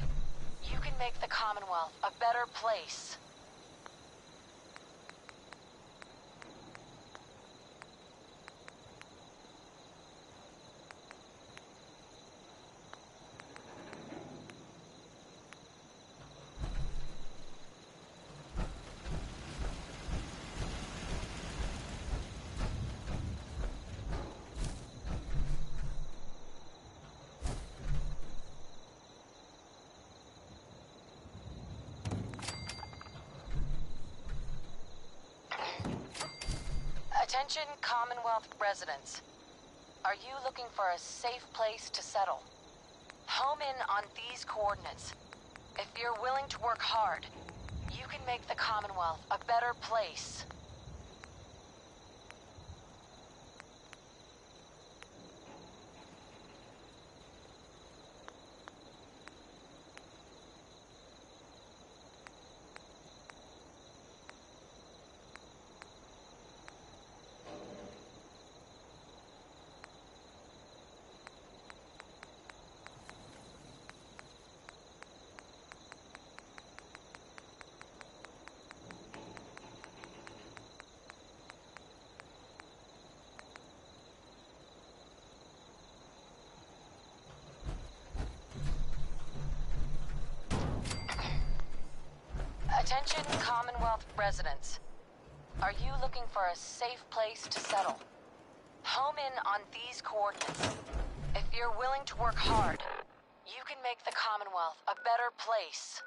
you can make the Commonwealth a better place. Attention Commonwealth residents. Are you looking for a safe place to settle? Home in on these coordinates. If you're willing to work hard, you can make the Commonwealth a better place. Attention Commonwealth residents. Are you looking for a safe place to settle? Home in on these coordinates. If you're willing to work hard, you can make the Commonwealth a better place.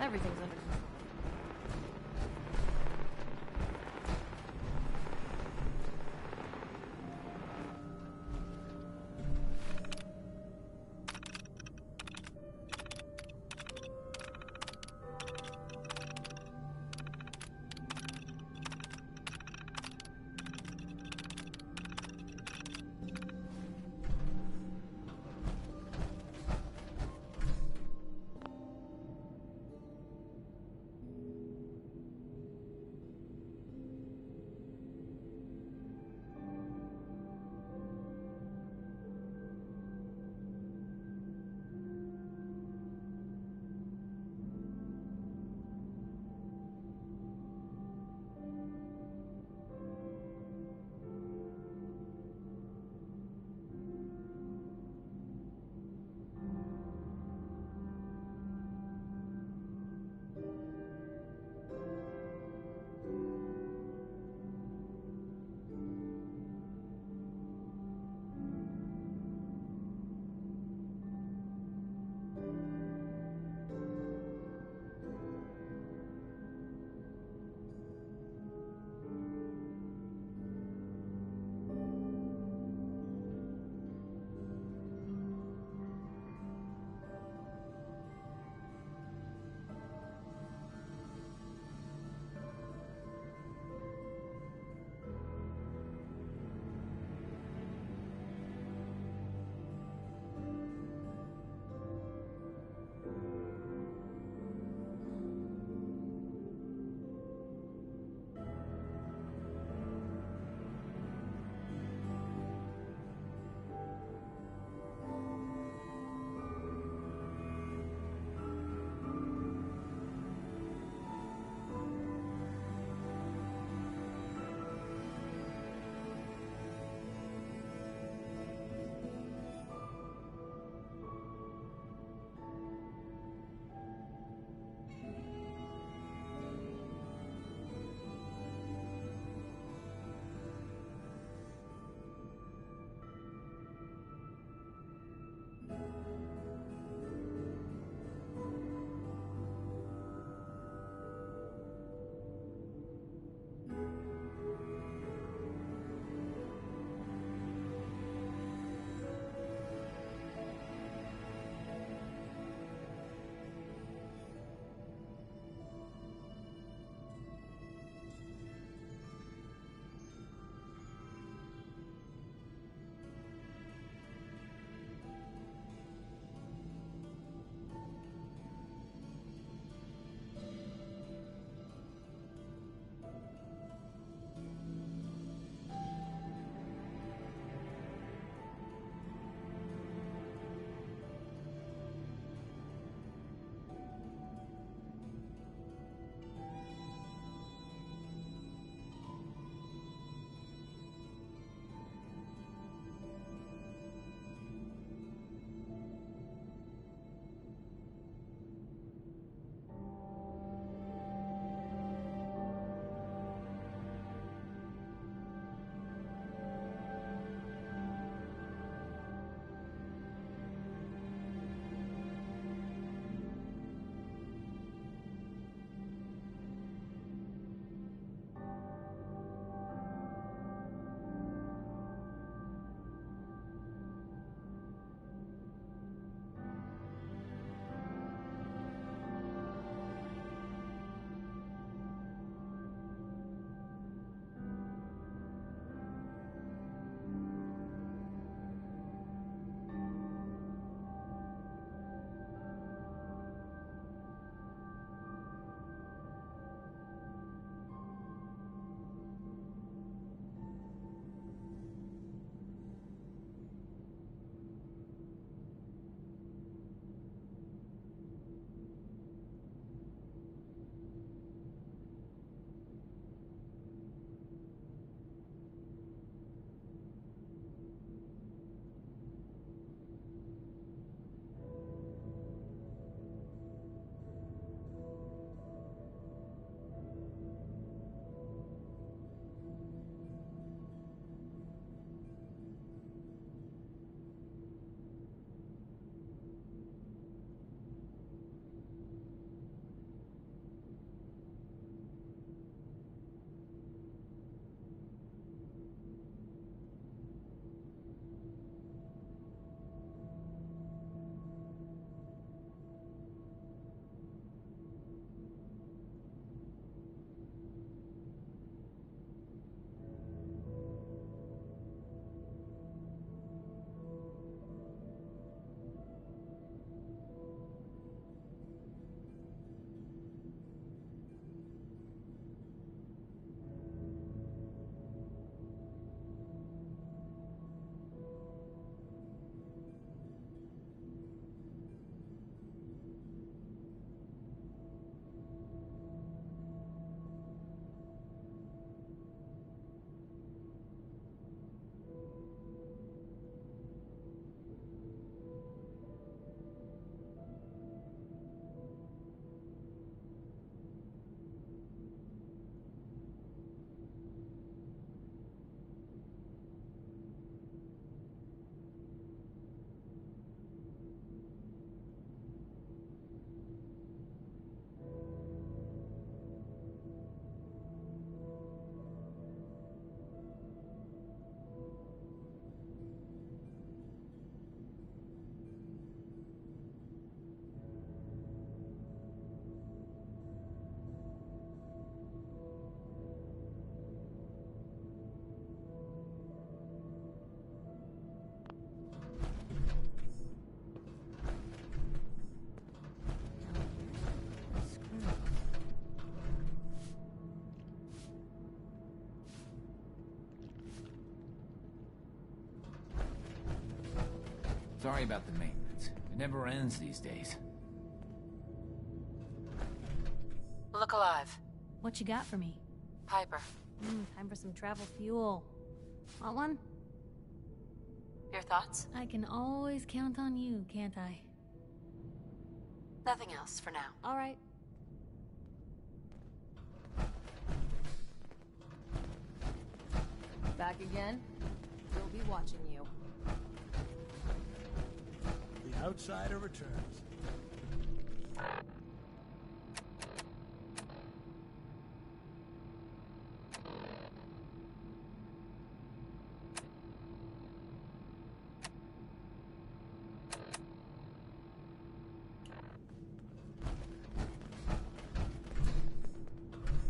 Everything's under control. Sorry about the maintenance. It never ends these days. Look alive. What you got for me? Piper. Time for some travel fuel. Want one? Your thoughts? I can always count on you, can't I? Nothing else for now. All right. Back again? We'll be watching you. The outsider returns.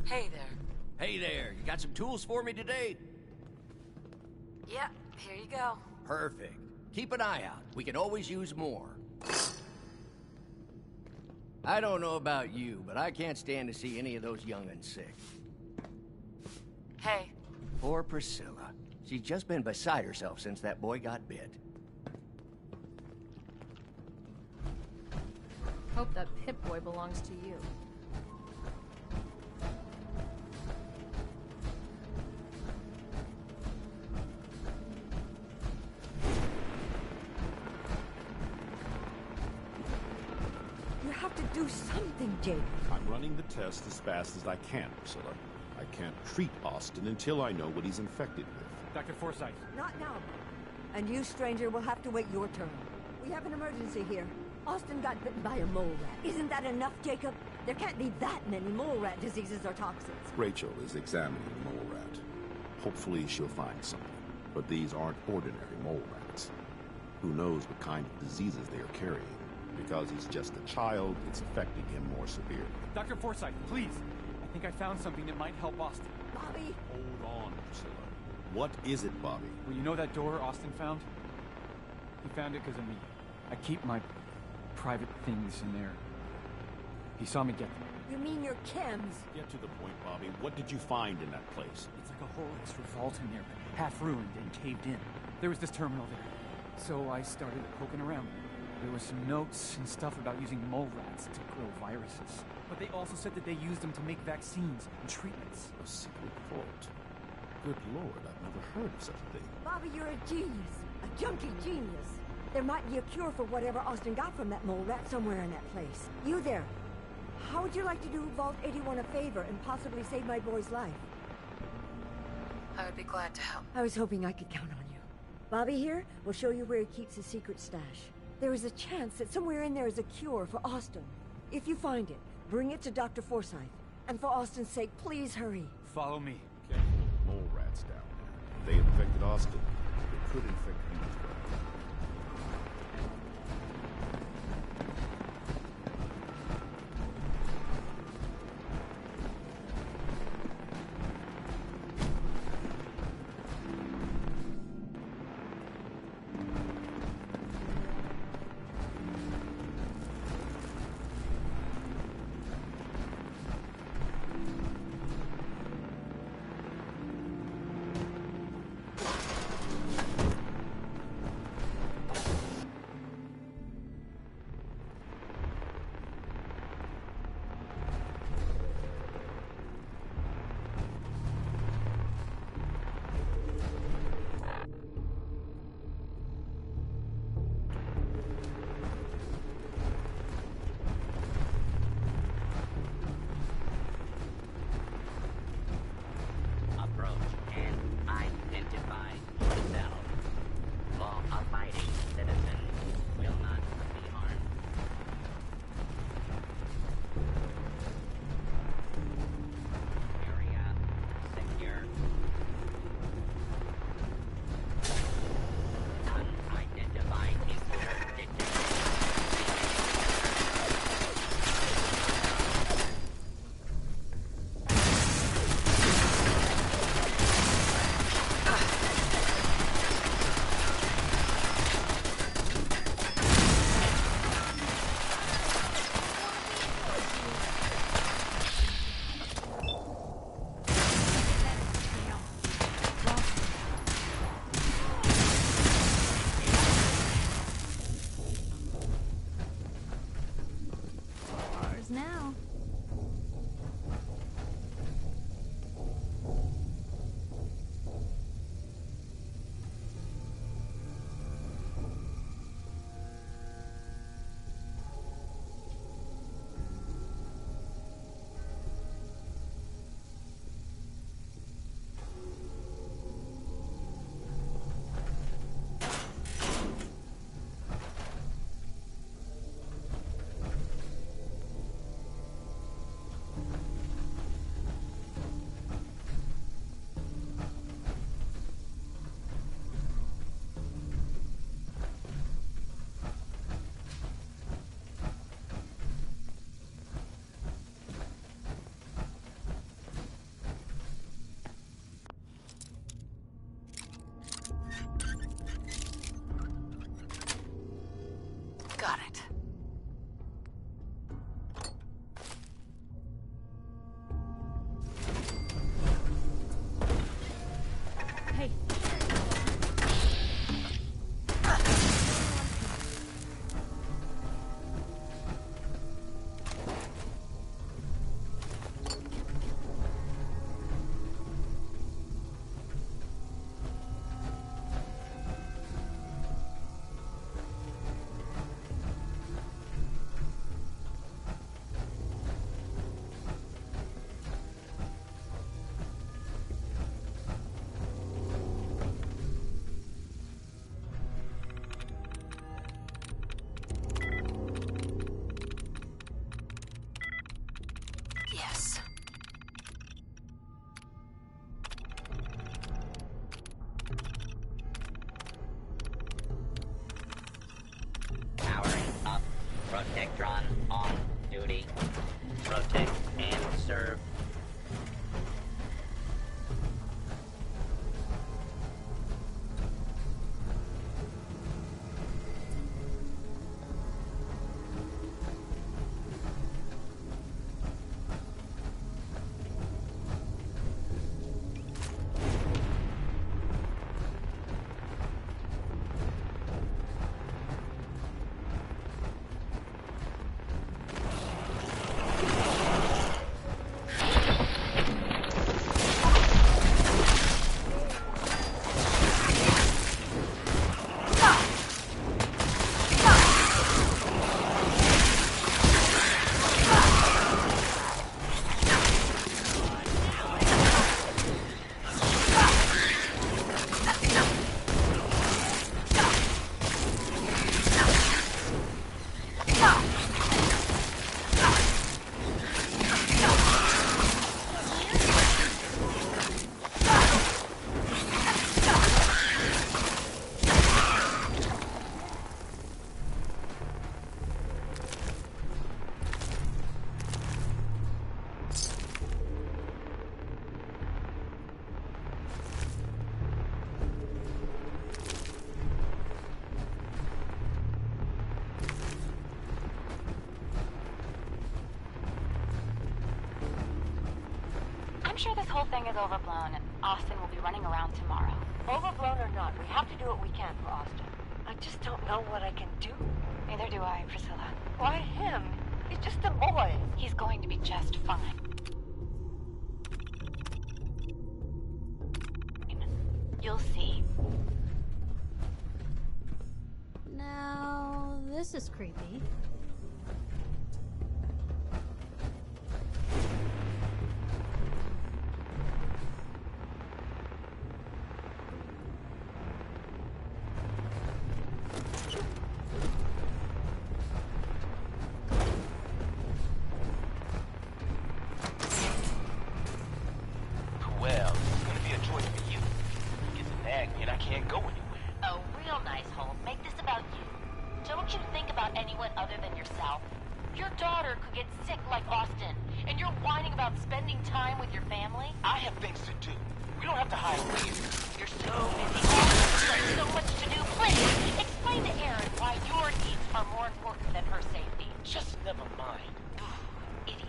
Hey there. Hey there, you got some tools for me today? Yeah, here you go. Perfect. Keep an eye out. We can always use more. I don't know about you, but I can't stand to see any of those young'uns sick. Hey. Poor Priscilla. She's just been beside herself since that boy got bit. Hope that Pip-Boy belongs to you. You have to do something, Jake. I'm running the test as fast as I can, Priscilla. I can't treat Austin until I know what he's infected with. Dr. Forsyth. Not now. And you, stranger, will have to wait your turn. We have an emergency here. Austin got bitten by a mole rat. Isn't that enough, Jacob? There can't be that many mole rat diseases or toxins. Rachel is examining the mole rat. Hopefully she'll find something. But these aren't ordinary mole rats. Who knows what kind of diseases they are carrying? Because he's just a child, it's affecting him more severely. Dr. Forsyth, please. I think I found something that might help Austin. Bobby! Hold on, Priscilla. What is it, Bobby? Well, you know that door Austin found? He found it because of me. I keep my private things in there. He saw me get them. You mean your chems? Get to the point, Bobby. What did you find in that place? It's like a whole extra vault in there, but half ruined and caved in. There was this terminal there. So I started poking around. There were some notes and stuff about using mole rats to grow viruses. But they also said that they used them to make vaccines and treatments. A secret vault. Good Lord, I've never heard of such a thing. Bobby, you're a genius. A junkie genius. There might be a cure for whatever Austin got from that mole rat somewhere in that place. You there. How would you like to do Vault 81 a favor and possibly save my boy's life? I would be glad to help. I was hoping I could count on you. Bobby here will show you where he keeps his secret stash. There is a chance that somewhere in there is a cure for Austin. If you find it, bring it to Dr. Forsyth. And for Austin's sake, please hurry. Follow me. Careful of the mole rats down there. They infected Austin. They could infect you as well. hey. Yes. Powering up. Protectron on duty. Protect and serve. I'm sure this whole thing is overblown, and Austin will be running around tomorrow. Overblown or not, we have to do what we can for Austin. I just don't know what I can do. Neither do I, Priscilla. Why him? He's just a boy. He's going to be just fine. You'll see. Now, this is creepy. Well, it's gonna be a choice for you. Get the nag and I can't go anywhere. Oh, real nice, Holmes. Make this about you. Don't you think about anyone other than yourself? Your daughter could get sick like Austin, and you're whining about spending time with your family? I have things to do. We don't have to hide here. You're so busy. There's so much to do. Please, explain to Erin why your needs are more important than her safety. Just never mind. Idiot.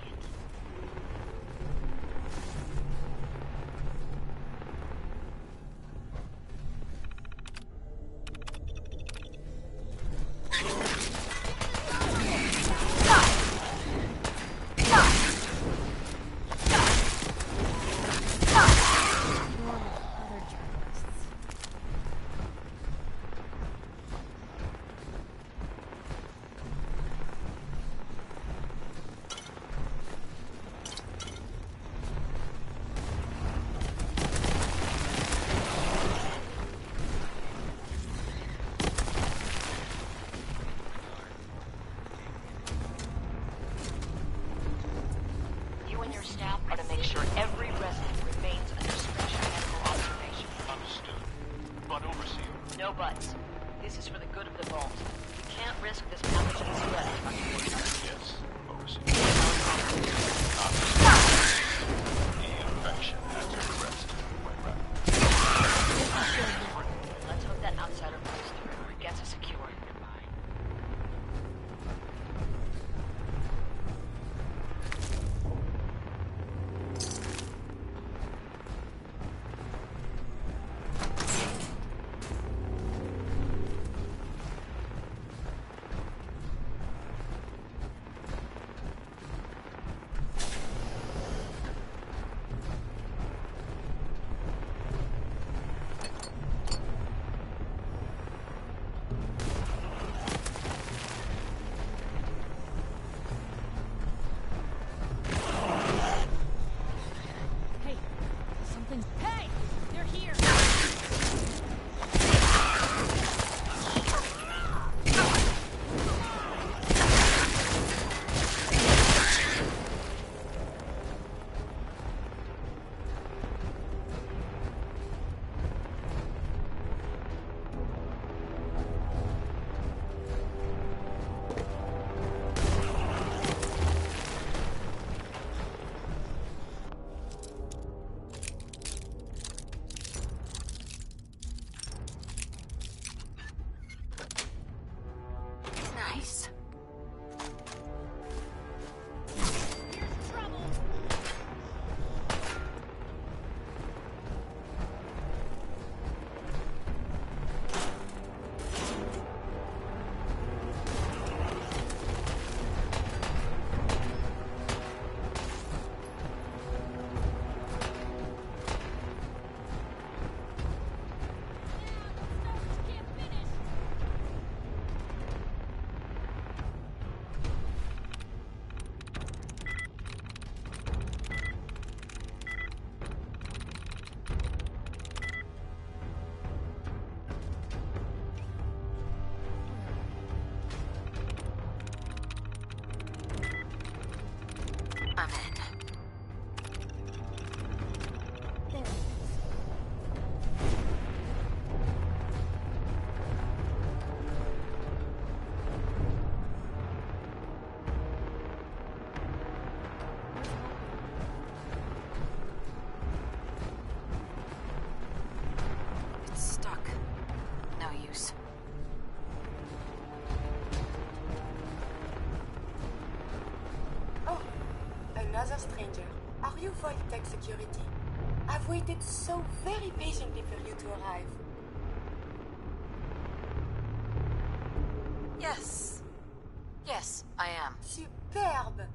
No buts. This is for the good of the vault. We can't risk this pathogen spreading unfortunately. Yes, overseer. The infection has progressed. Let's hope that outsider pulls through or gets us secure. stuck. No use. Oh, another stranger. Are you Voltec security? I've waited so very patiently for you to arrive. Yes. Yes, I am. Superb!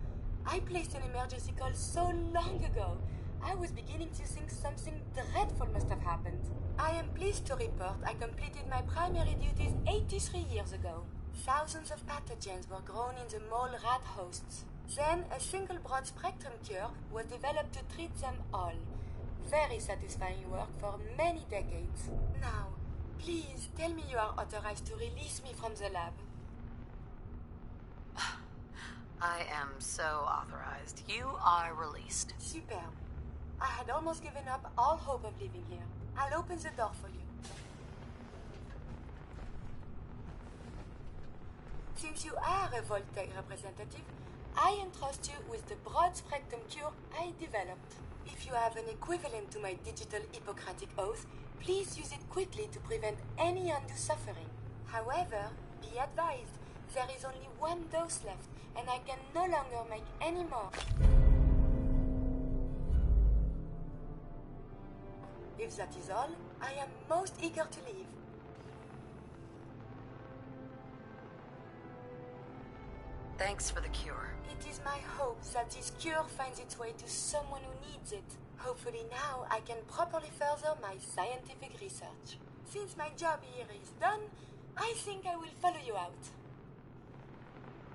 I placed an emergency call so long ago. I was beginning to think something dreadful must have happened. I am pleased to report I completed my primary duties 83 years ago. Thousands of pathogens were grown in the mole rat hosts. Then a single broad-spectrum cure was developed to treat them all. Very satisfying work for many decades. Now, please tell me you are authorized to release me from the lab. I am so authorized. You are released. Superb. I had almost given up all hope of living here. I'll open the door for you. Since you are a Voltec representative, I entrust you with the broad-spectrum cure I developed. If you have an equivalent to my digital Hippocratic oath, please use it quickly to prevent any undue suffering. However, be advised, there is only one dose left, and I can no longer make any more. If that is all, I am most eager to leave. Thanks for the cure. It is my hope that this cure finds its way to someone who needs it. Hopefully now I can properly further my scientific research. Since my job here is done, I think I will follow you out.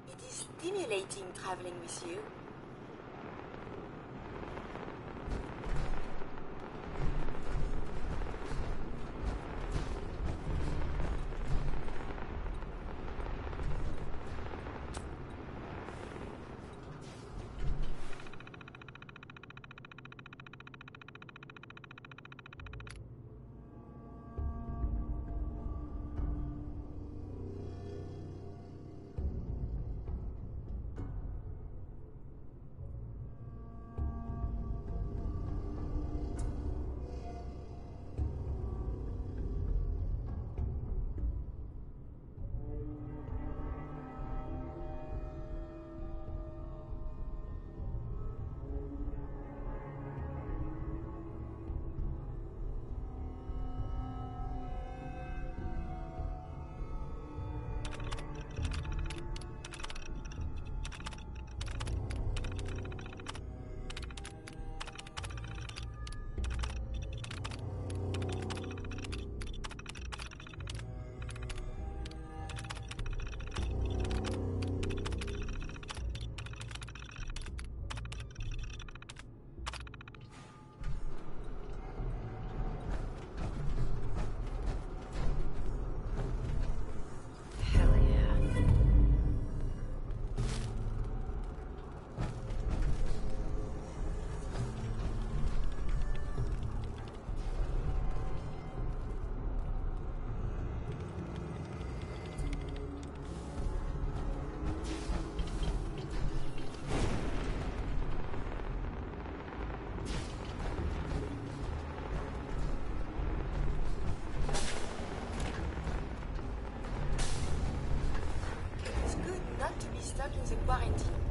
It is stimulating traveling with you. Stuck in the quarantine.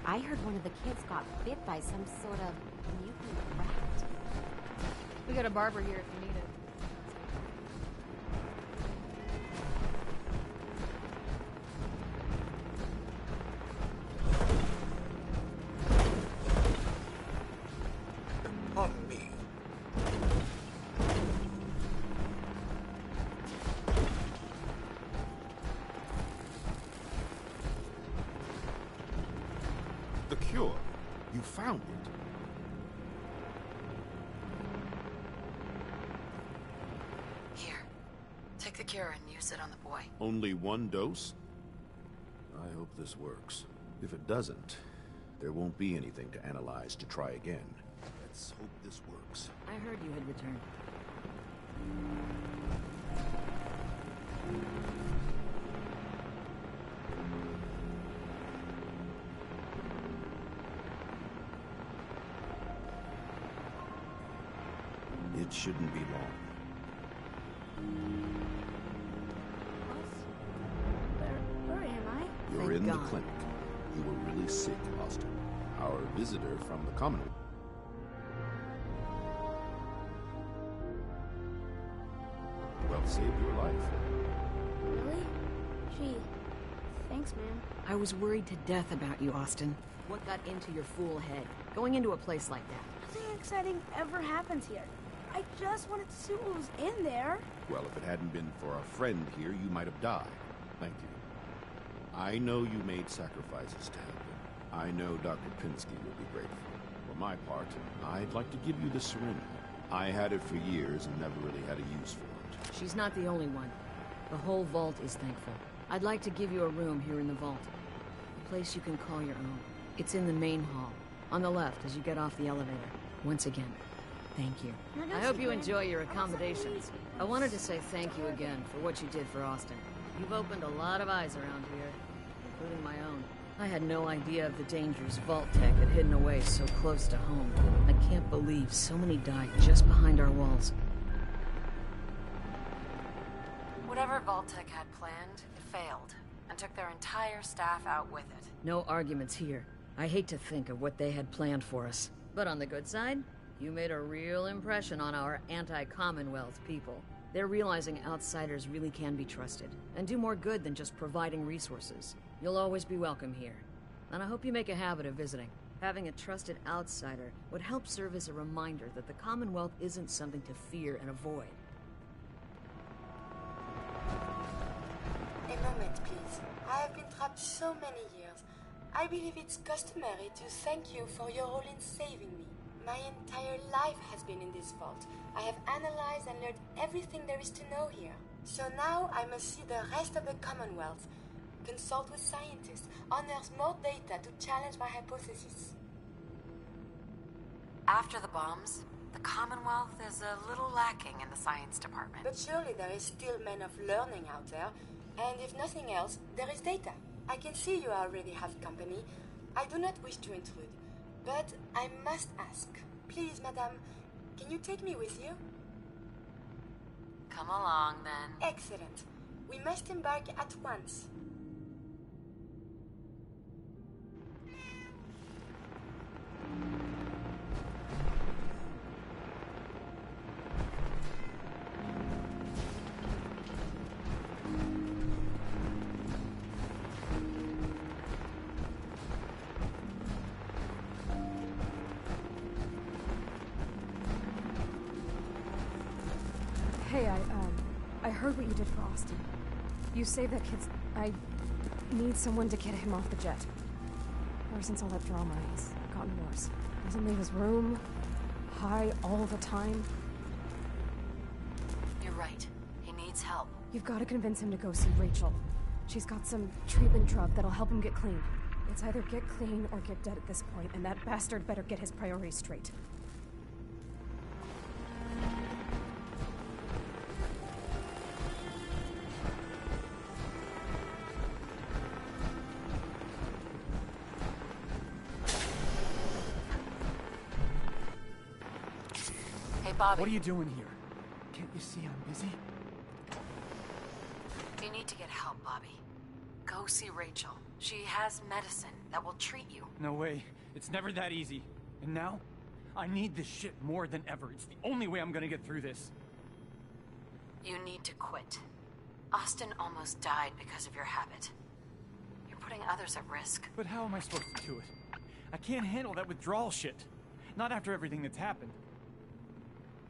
I heard one of the kids got bit by some sort of mutant rat. We got a barber here if you need it. On me. The cure. You found it. Here. Take the cure and use it on the boy. Only one dose? I hope this works. If it doesn't, there won't be anything to analyze to try again. Let's hope this works. I heard you had returned. It shouldn't be long. Where am I? You're Thank in God. the clinic. You were really sick, Austin. Our visitor from the Commonwealth. Well, saved your life. Really? Gee, thanks, man. I was worried to death about you, Austin. What got into your fool head? Going into a place like that. Nothing exciting ever happens here. I just wanted to see what was in there. Well, if it hadn't been for our friend here, you might have died. Thank you. I know you made sacrifices to help him. I know Dr. Pinsky will be grateful. For my part, I'd like to give you the syringe. I had it for years and never really had a use for it. She's not the only one. The whole vault is thankful. I'd like to give you a room here in the vault. A place you can call your own. It's in the main hall, on the left as you get off the elevator. Once again, thank you. I hope you enjoy your accommodations. I wanted to say thank you again for what you did for Austin. You've opened a lot of eyes around here, including my own. I had no idea of the dangers Vault Tech had hidden away so close to home. I can't believe so many died just behind our walls. Whatever Vault-Tec had planned, it failed, and took their entire staff out with it. No arguments here. I hate to think of what they had planned for us. But on the good side, you made a real impression on our anti-Commonwealth people. They're realizing outsiders really can be trusted, and do more good than just providing resources. You'll always be welcome here. And I hope you make a habit of visiting. Having a trusted outsider would help serve as a reminder that the Commonwealth isn't something to fear and avoid. A moment, please. I have been trapped so many years. I believe it's customary to thank you for your role in saving me. My entire life has been in this vault. I have analyzed and learned everything there is to know here. So now I must see the rest of the Commonwealth, consult with scientists, unearth more data to challenge my hypothesis. After the bombs, the Commonwealth is a little lacking in the science department. But surely there is still men of learning out there, and if nothing else, there is data. I can see you already have company. I do not wish to intrude, but I must ask. Please, madame, can you take me with you? Come along, then. Excellent. We must embark at once. Hey, I heard what you did for Austin. You saved that kid's... I need someone to get him off the jet. Ever since all that drama, he's gotten worse. Doesn't leave his room, high all the time. You're right. He needs help. You've got to convince him to go see Rachel. She's got some treatment drug that'll help him get clean. It's either get clean or get dead at this point, and that bastard better get his priorities straight. Bobby. What are you doing here? Can't you see I'm busy? You need to get help, Bobby. Go see Rachel. She has medicine that will treat you. No way. It's never that easy. And now, I need this shit more than ever. It's the only way I'm gonna get through this. You need to quit. Austin almost died because of your habit. You're putting others at risk. But how am I supposed to do it? I can't handle that withdrawal shit. Not after everything that's happened.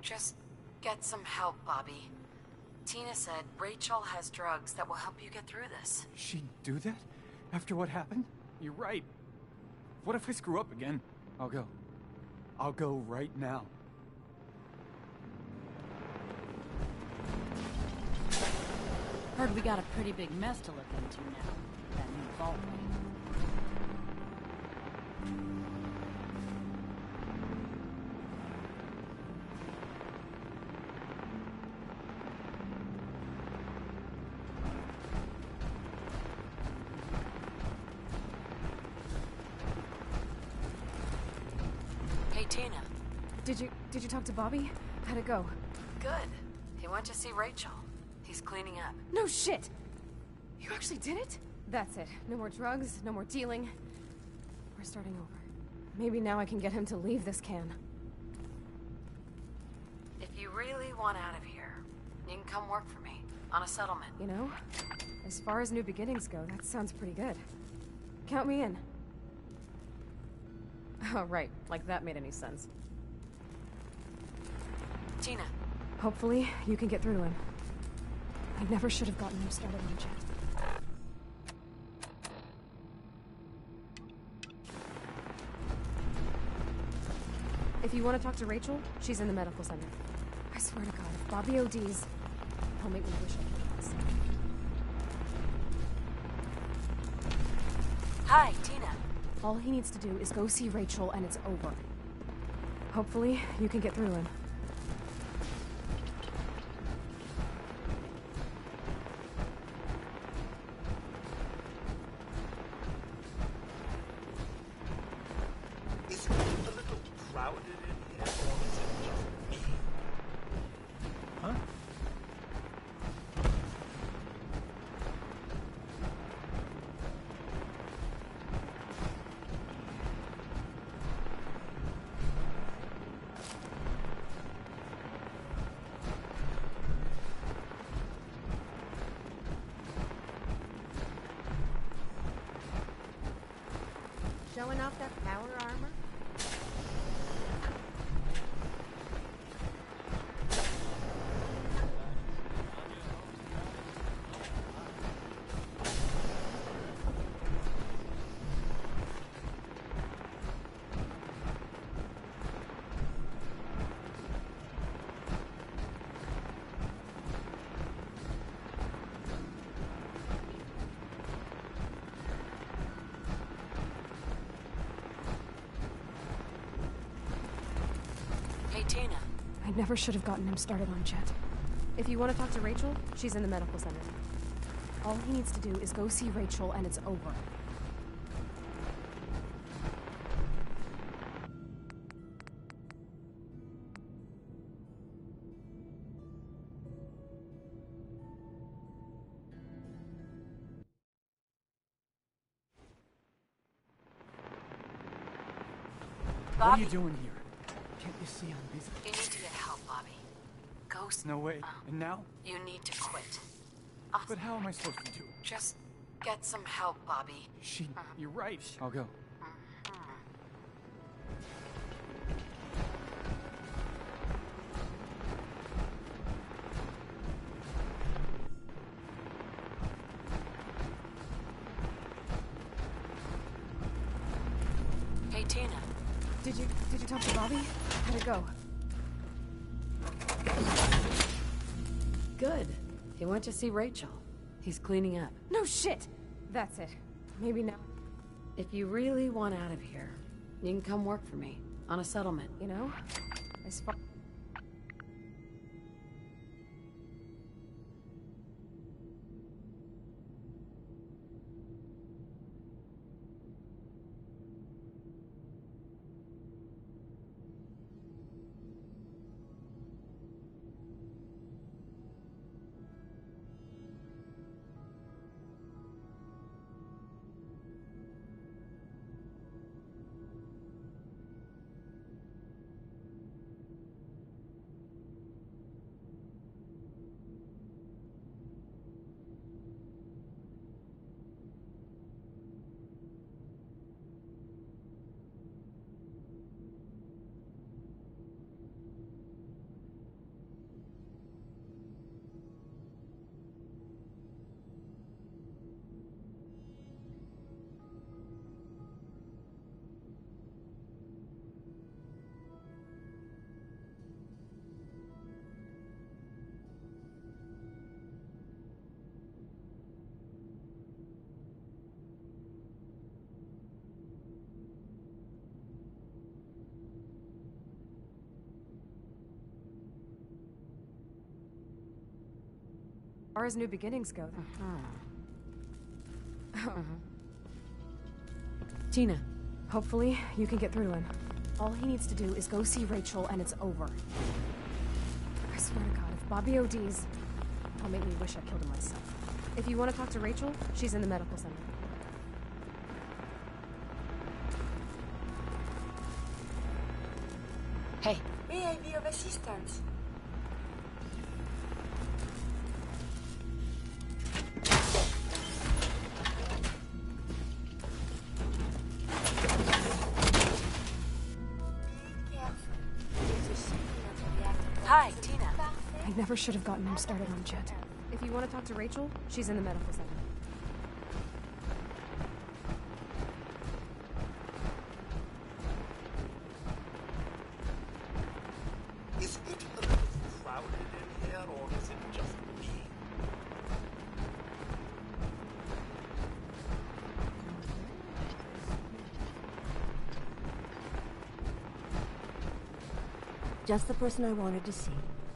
Just get some help, Bobby. Tina said Rachel has drugs that will help you get through this. She'd do that? After what happened? You're right. What if I screw up again? I'll go. I'll go right now. Heard we got a pretty big mess to look into now. That new vault raid. Hey, Tina. Did you talk to Bobby? How'd it go? Good. He went to see Rachel. He's cleaning up. No shit! You actually did it? That's it. No more drugs, no more dealing. We're starting over. Maybe now I can get him to leave this can. If you really want out of here, you can come work for me on a settlement. You know, as far as new beginnings go, that sounds pretty good. Count me in. Oh, right. Like that made any sense. Tina. Hopefully, you can get through to him. I never should have gotten him started on Jet. If you want to talk to Rachel, she's in the medical center. I swear to God, if Bobby ODs, he'll make me wish I could dance. Hi, Tina. All he needs to do is go see Rachel and it's over. Hopefully, you can get through to him. Is it a little crowded in here, or is it just me? Huh? Showing off that power armor? Hey, Tina. I never should have gotten him started on Jet. If you want to talk to Rachel, she's in the medical center. All he needs to do is go see Rachel and it's over. What are you doing here? Can't you see I'm busy? You need to get help, Bobby. Go. No way. And now? You need to quit. But how am I supposed to do it? Just get some help, Bobby. You're right. I'll go. Hey, Tina. Did you talk to Bobby? How'd it go? Good. He went to see Rachel. He's cleaning up. No shit! That's it. Maybe now. If you really want out of here, you can come work for me on a settlement. You know, as far... far as new beginnings go, Tina. Hopefully, you can get through to him. All he needs to do is go see Rachel, and it's over. I swear to God, if Bobby ODs, it'll make me wish I killed him myself. If you want to talk to Rachel, she's in the medical center. Hey. May I be of assistance? Hi, Tina. I never should have gotten him started on Jet. If you want to talk to Rachel, she's in the medical center. Is it a little crowded in here, or is it just me? Just the person I wanted to see.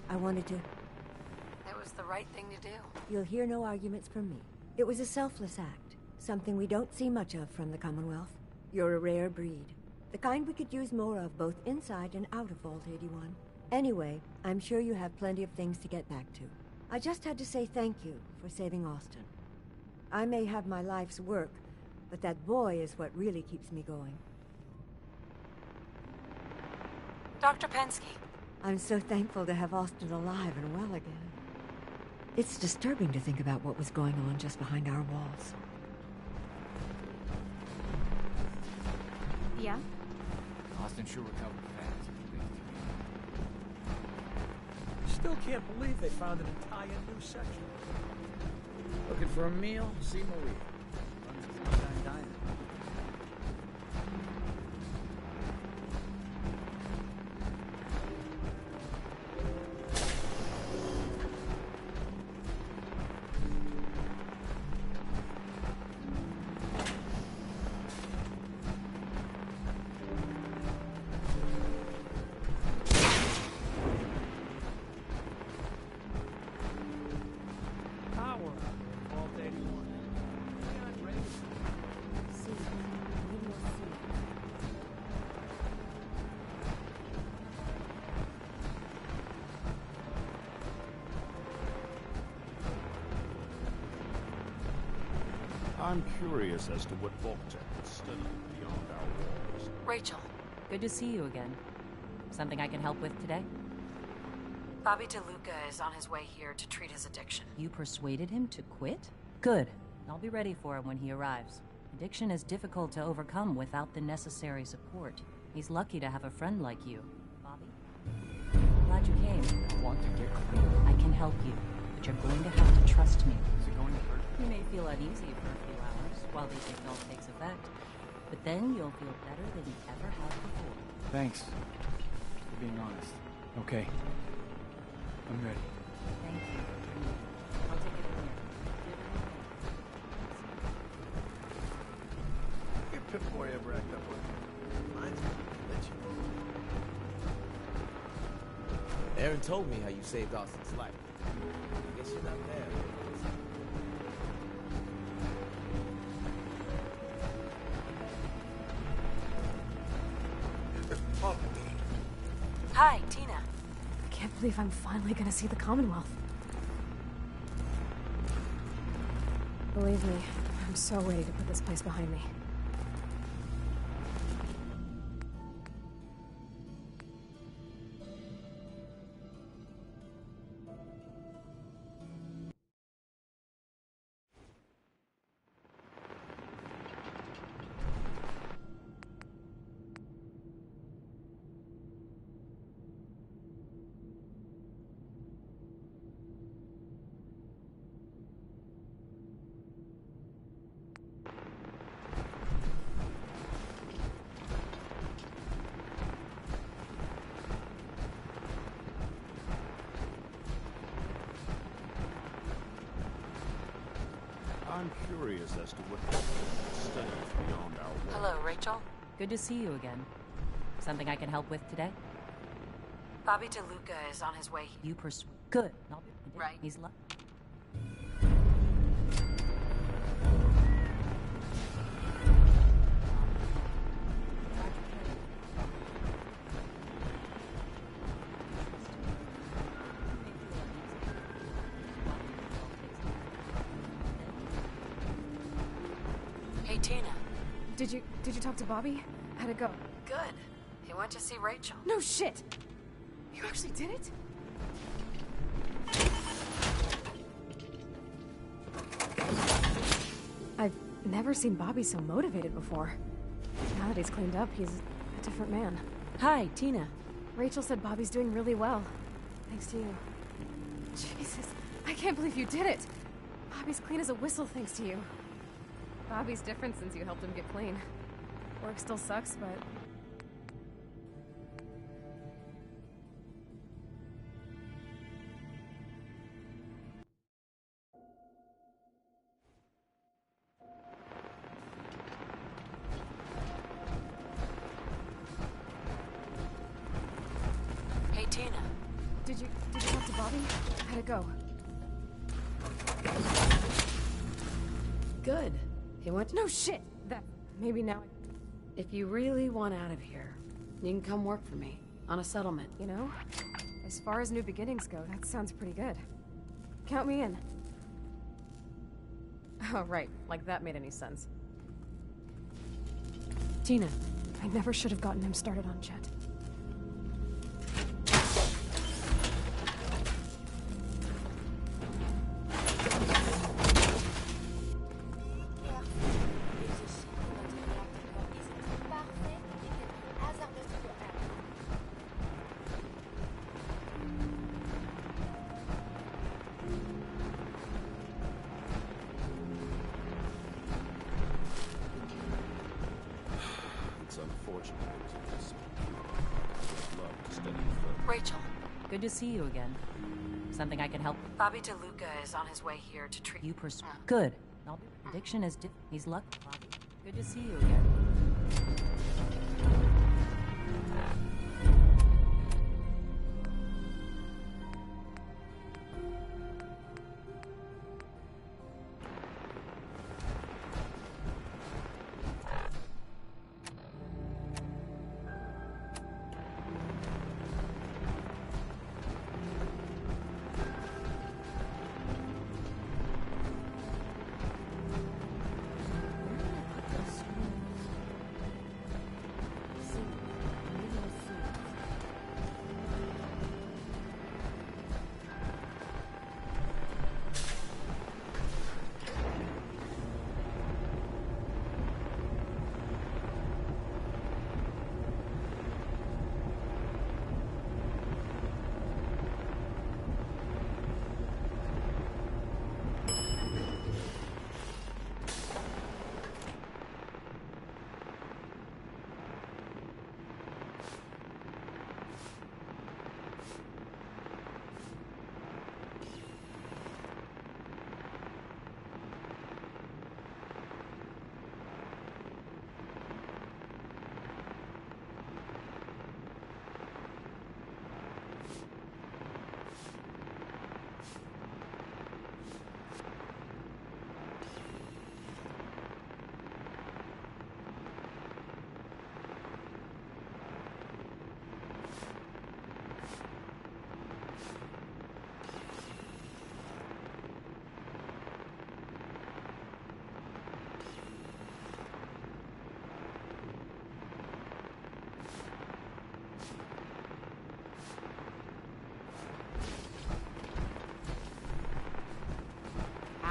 I wanted to... It was the right thing to do. You'll hear no arguments from me. It was a selfless act. Something we don't see much of from the Commonwealth. You're a rare breed. The kind we could use more of both inside and out of Vault 81. Anyway, I'm sure you have plenty of things to get back to. I just had to say thank you for saving Austin. I may have my life's work, but that boy is what really keeps me going. Dr. Pensky. I'm so thankful to have Austin alive and well again. It's disturbing to think about what was going on just behind our walls. Yeah? Austin sure recovered fast. Still can't believe they found an entire new section. Looking for a meal? See Maria. Runs the Sunshine Diner. I'm curious as to what Voltec is studying beyond our walls. Rachel. Good to see you again. Something I can help with today? Bobby DeLuca is on his way here to treat his addiction. You persuaded him to quit? Good. I'll be ready for him when he arrives. Addiction is difficult to overcome without the necessary support. He's lucky to have a friend like you. Bobby? Glad you came. I want to get clean. I can help you, but you're going to have to trust me. Is it going to hurt? You may feel uneasy for a few hours while the signal takes effect, but then you'll feel better than you ever have before. Thanks for being honest. Okay. I'm ready. Thank you. I'll take it from here. Your Pip-Boy ever act up with me? Mine's let you know. Aaron told me how you saved Austin's life. I guess you're not there. Hi, Tina. I can't believe I'm finally gonna see the Commonwealth. Believe me, I'm so ready to put this place behind me. I'm curious as to what Voltec is studying beyond our walls. Hello, Rachel. Good to see you again. Something I can help with today? Bobby DeLuca is on his way. You Good. Right. He's lucky. Tina. Did you talk to Bobby? How'd it go? Good. He went to see Rachel. No shit! You actually did it? I've never seen Bobby so motivated before. Now that he's cleaned up, he's a different man. Hi, Tina. Rachel said Bobby's doing really well. Thanks to you. Jesus, I can't believe you did it! Bobby's clean as a whistle thanks to you. Bobby's different since you helped him get clean. Work still sucks, but... Hey, Tina. Did you talk to Bobby? How'd it go? Good. He went No shit! That... maybe now... If you really want out of here, you can come work for me. On a settlement. You know? As far as new beginnings go, that sounds pretty good. Count me in. Oh, right. Like that made any sense. Tina. I never should have gotten him started on Jet. It's unfortunate. I'd love to study further. Rachel. Good to see you again. Something I can help? Bobby DeLuca is on his way here to treat You Good. Addiction is He's lucky, Bobby. Good to see you again.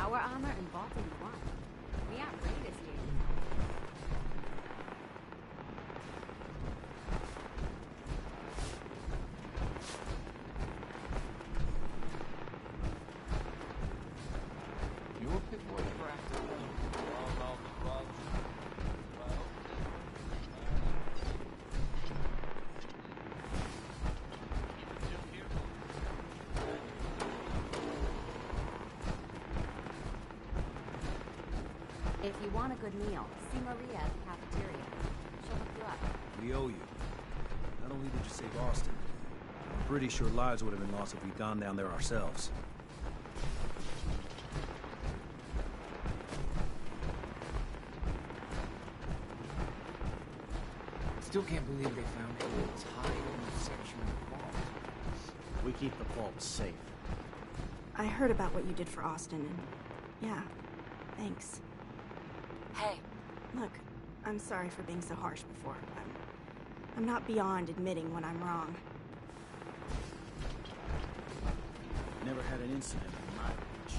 Power armor and vaulting one. We aren't ready this year. You'll pick whatever after If you want a good meal, see Maria at the cafeteria. She'll hook you up. We owe you. Not only did you save Austin, I'm pretty sure lives would have been lost if we'd gone down there ourselves. Still can't believe they found Edward's hide in the section of the vault. We keep the vault safe. I heard about what you did for Austin, and yeah, thanks. Hey, Look, I'm sorry for being so harsh before. I'm not beyond admitting when I'm wrong. Never had an incident on my watch.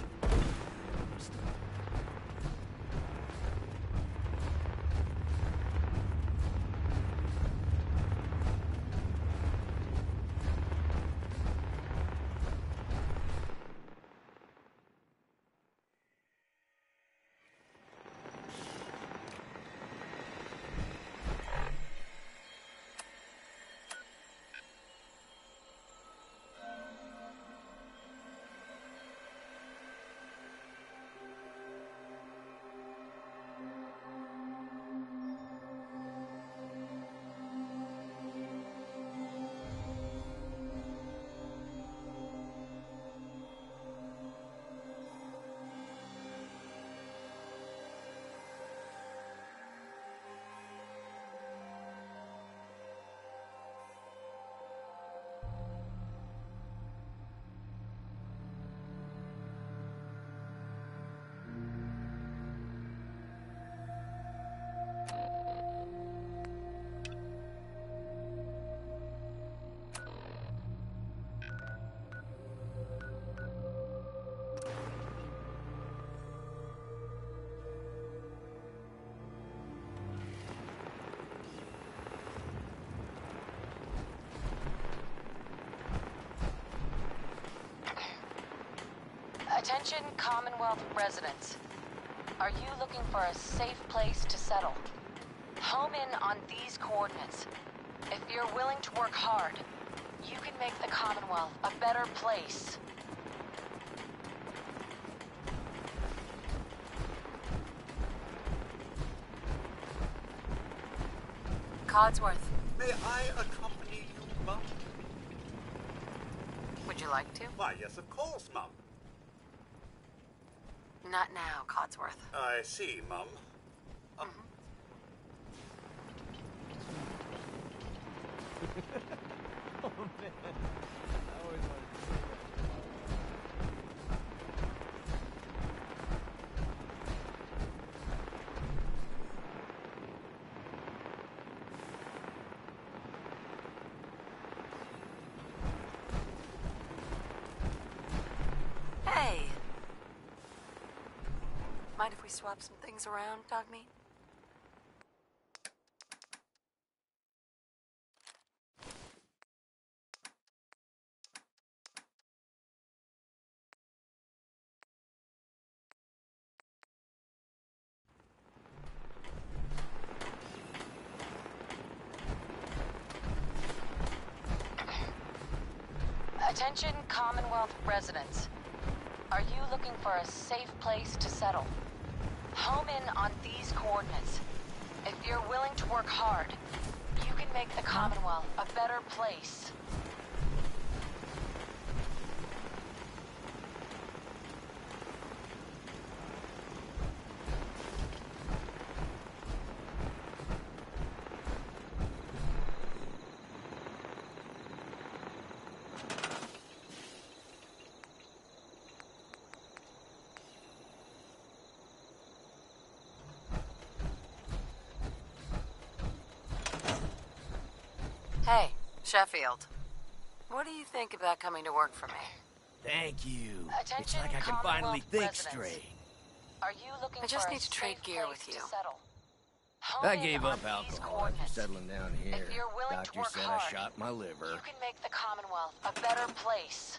Attention Commonwealth residents. Are you looking for a safe place to settle? Home in on these coordinates. If you're willing to work hard, you can make the Commonwealth a better place. Codsworth. May I accompany you, Mum? Would you like to? Why, yes, of course, Mum. Not now, Codsworth. I see, Mum. Oh, man. I always wanted to see that. Hey! Mind if we swap some things around, Dogmeat? Attention Commonwealth residents. Are you looking for a safe place to settle? Home in on these coordinates. If you're willing to work hard, you can make the Commonwealth a better place. Hey, Sheffield. What do you think about coming to work for me? Thank you. Attention, it's like I can finally think residents. straight. Are you looking I just for need a to trade safe gear place with you. to settle? Home I in gave on up these alcohol after coordinates. settling down here. If you're willing to Doctor work said hard, I shot my liver. you can make the Commonwealth a better place.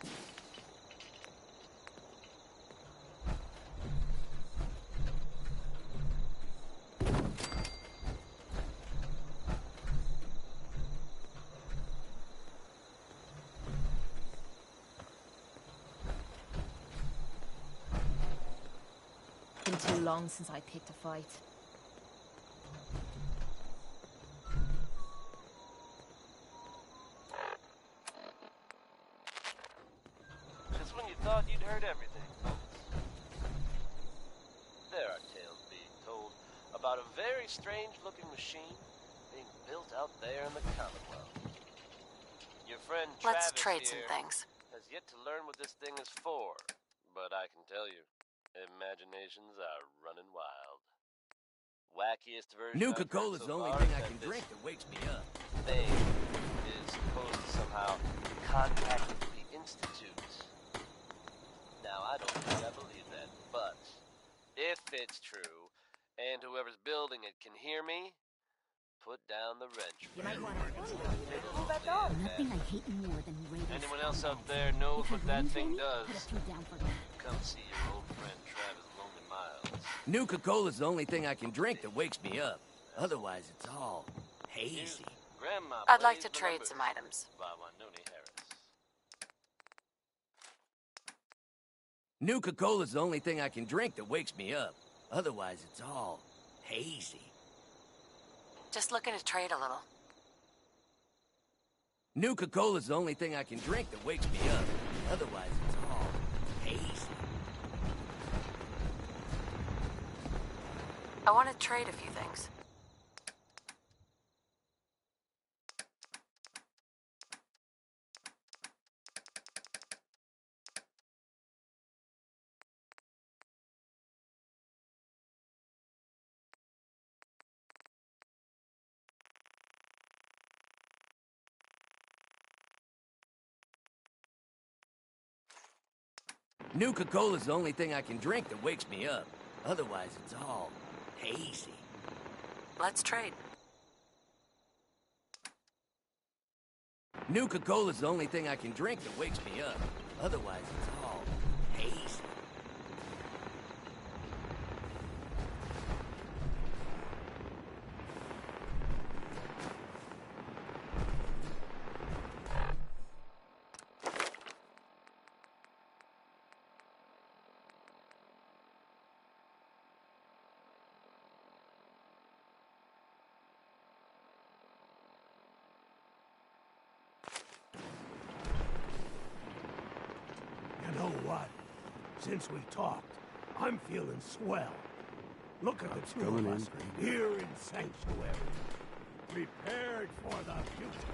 Been too long since I picked a fight. Just when you thought you'd heard everything, folks. There are tales being told about a very strange-looking machine being built out there in the Commonwealth. Your friend Let's Travis trade here some things. has yet to learn what this thing is for, but I can tell you, imaginations are running wild. wackiest version New I've heard Coca-Cola's so the only far thing is I that can this drink that wakes me up. thing is supposed to somehow contact the Institute. Now, I don't think I believe that, but if it's true, and whoever's building it can hear me, put down the wrench. You might want Nothing I hate more than radio. Anyone else out there knows If what you that lose thing any, does? put a few down for me. Come see your old friend Travis Lonely Miles. New Coca-Cola's the only thing I can drink that wakes me up. Otherwise, it's all hazy. Grandma I'd like plays to the trade numbers some items. by Wanoni Harris. New Coca-Cola's the only thing I can drink that wakes me up. Otherwise, it's all hazy. Just looking to trade a little. New Coca-Cola's the only thing I can drink that wakes me up. Otherwise, it's all hazy. I want to trade a few things. New Coca-Cola's the only thing I can drink that wakes me up. Otherwise, it's all hazy. Let's trade. New Coca-Cola's the only thing I can drink that wakes me up. Otherwise, it's all hazy. You know what? Since we talked, I'm feeling swell. Look at the two of us here in Sanctuary, prepared for the future.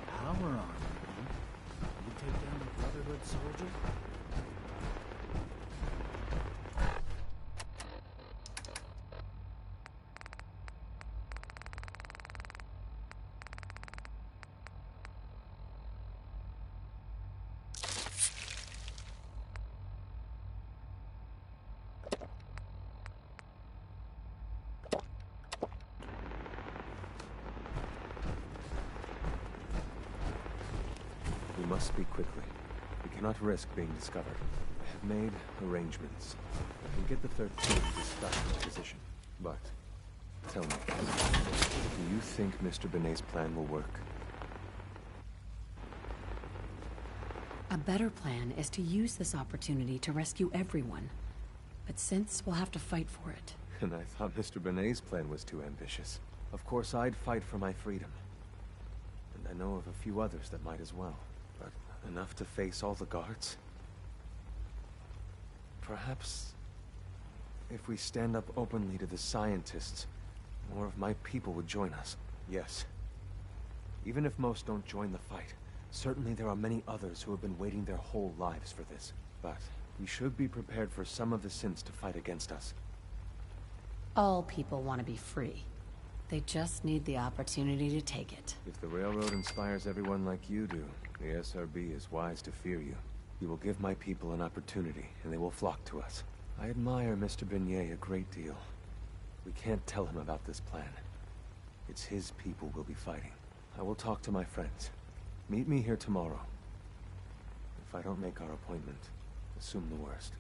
Power armor, huh? You take down the Brotherhood soldier? We must speak quickly. We cannot risk being discovered. I have made arrangements. I can get the 13 to stop the position. But, tell me, do you think Mr. Benet's plan will work? better plan is to use this opportunity to rescue everyone. But since we'll have to fight for it. And I thought Mr. Benet's plan was too ambitious. Of course, I'd fight for my freedom. And I know of a few others that might as well. But enough to face all the guards? Perhaps if we stand up openly to the scientists, more of my people would join us. Yes. Even if most don't join the fight, certainly there are many others who have been waiting their whole lives for this. But we should be prepared for some of the sins to fight against us. All people want to be free. They just need the opportunity to take it. If the railroad inspires everyone like you do, the SRB is wise to fear you. You will give my people an opportunity, and they will flock to us. I admire Mr. Benet a great deal. We can't tell him about this plan. It's his people we'll be fighting. I will talk to my friends. Meet me here tomorrow. If I don't make our appointment, assume the worst.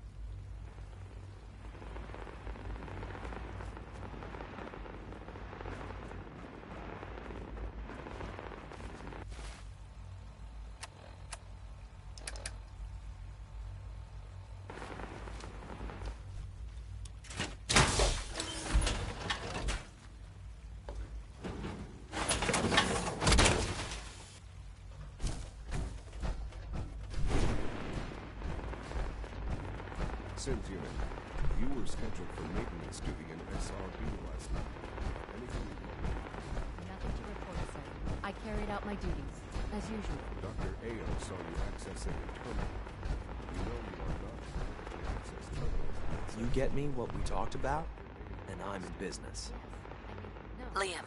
Cynthia, you were scheduled for maintenance duty in SRB last night. Anything you want? Nothing to report, sir. I carried out my duties, as usual. Dr. Ayo saw you accessing the terminal. You know you are not to access terminals. You get me what we talked about? And I'm in business. Liam,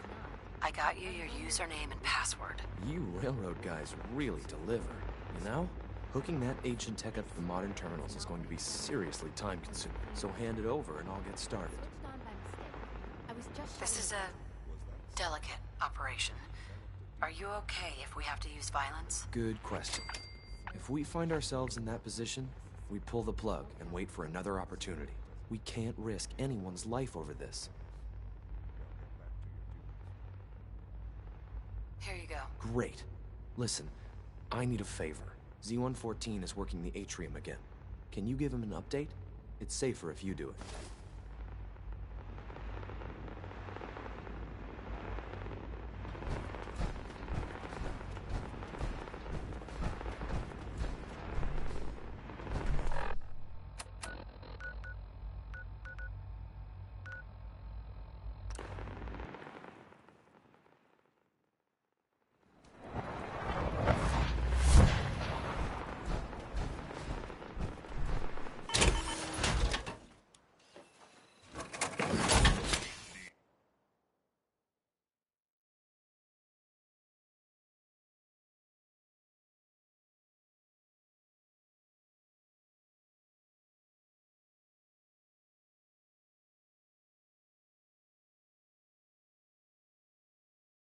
I got you your username and password. You railroad guys really deliver, you know? Hooking that ancient tech up to the modern terminals is going to be seriously time-consuming. So hand it over and I'll get started. This is a delicate operation. Are you okay if we have to use violence? Good question. If we find ourselves in that position, we pull the plug and wait for another opportunity. We can't risk anyone's life over this. Here you go. Great. Listen, I need a favor. Z-114 is working the atrium again. Can you give him an update? It's safer if you do it.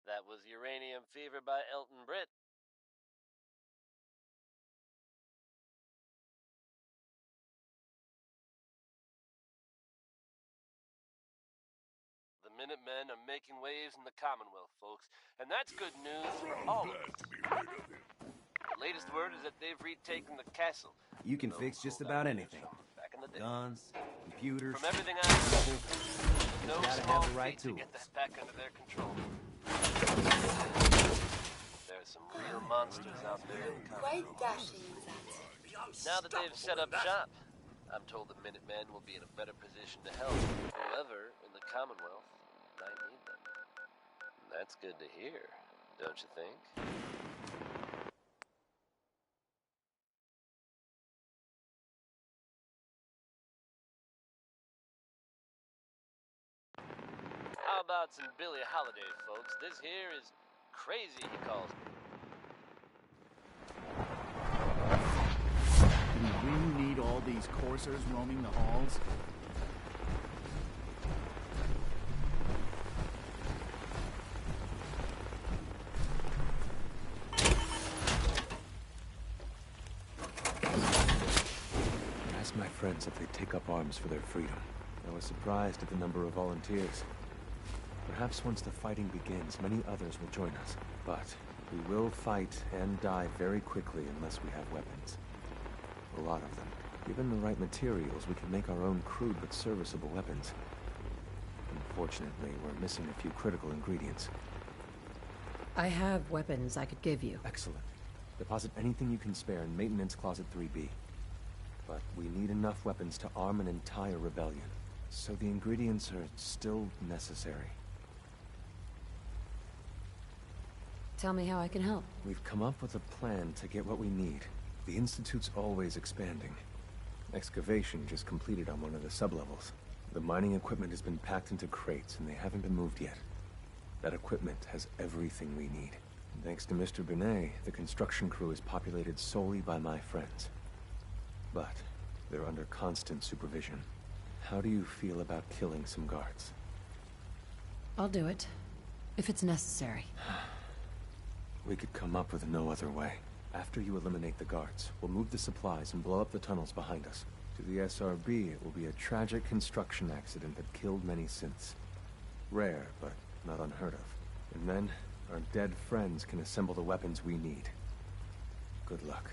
That was Uranium Fever by Elton Britt. The Minutemen are making waves in the Commonwealth, folks, and that's good news for all of us. The latest word is that they've retaken the castle. You can fix just about anything. Back in the day. Guns, computers, From everything I've heard, no gotta small have the right feat to tools. get that back under their control. There's some real monsters out there in the Quite Commonwealth. dashing, that. Now that they've set up shop, I'm told the Minutemen will be in a better position to help whoever in the Commonwealth might need them. That's good to hear, don't you think? How about some Billie Holiday, folks? This here is crazy, he calls me. Do we really need all these coursers roaming the halls? Ask my friends if they take up arms for their freedom. I was surprised at the number of volunteers. Perhaps once the fighting begins, many others will join us. But we will fight and die very quickly unless we have weapons. A lot of them. Given the right materials, we can make our own crude but serviceable weapons. Unfortunately, we're missing a few critical ingredients. I have weapons I could give you. Excellent. Deposit anything you can spare in Maintenance Closet 3B. But we need enough weapons to arm an entire rebellion. So the ingredients are still necessary. Tell me how I can help. We've come up with a plan to get what we need. The Institute's always expanding. Excavation just completed on one of the sublevels. The mining equipment has been packed into crates, and they haven't been moved yet. That equipment has everything we need. And thanks to Mr. Binet, the construction crew is populated solely by my friends. But they're under constant supervision. How do you feel about killing some guards? I'll do it, if it's necessary. We could come up with no other way. After you eliminate the guards, we'll move the supplies and blow up the tunnels behind us. To the SRB, it will be a tragic construction accident that killed many synths. Rare, but not unheard of. And then, our dead friends can assemble the weapons we need. Good luck.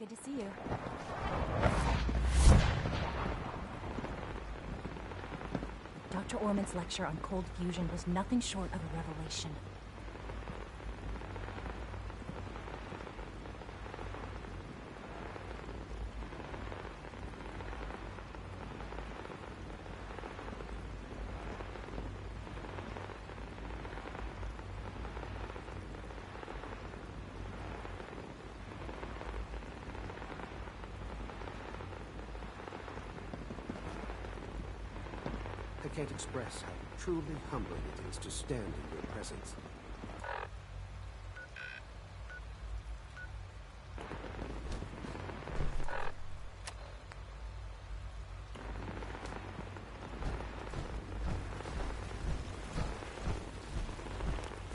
Good to see you. Dr. Orman's lecture on cold fusion was nothing short of a revelation. I can't express how truly humbling it is to stand in your presence.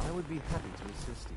I would be happy to assist you.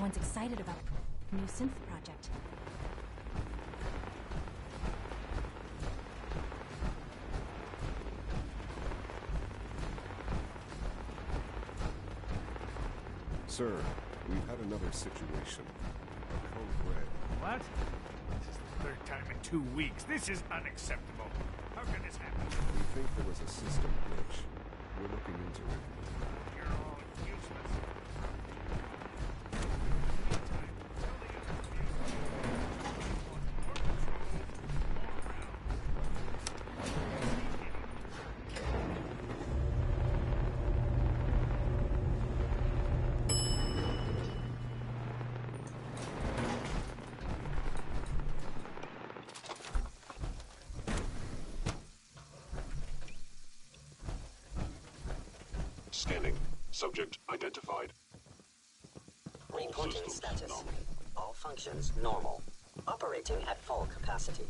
everyone's excited about the new synth project. Sir, we've had another situation. Code Red. What? This is the third time in 2 weeks. This is unacceptable. How can this happen? We think there was a system glitch. We're looking into it. You're all useless. Scanning. Subject identified. Reporting status. All functions normal. Operating at full capacity.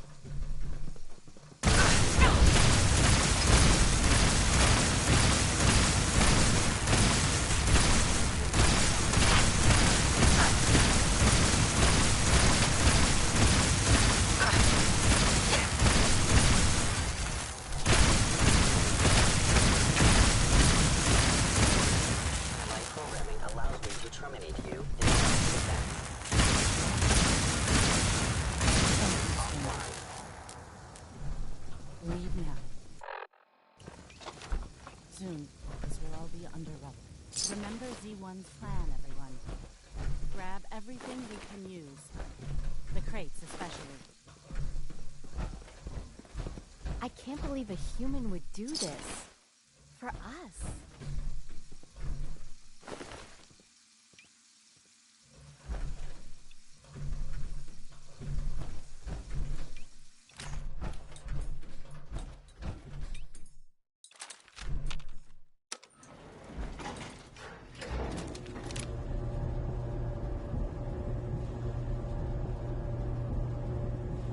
Leave now. Soon, this will all be under rubber. Remember Z1's plan, everyone. Grab everything we can use. The crates, especially. I can't believe a human would do this. For us.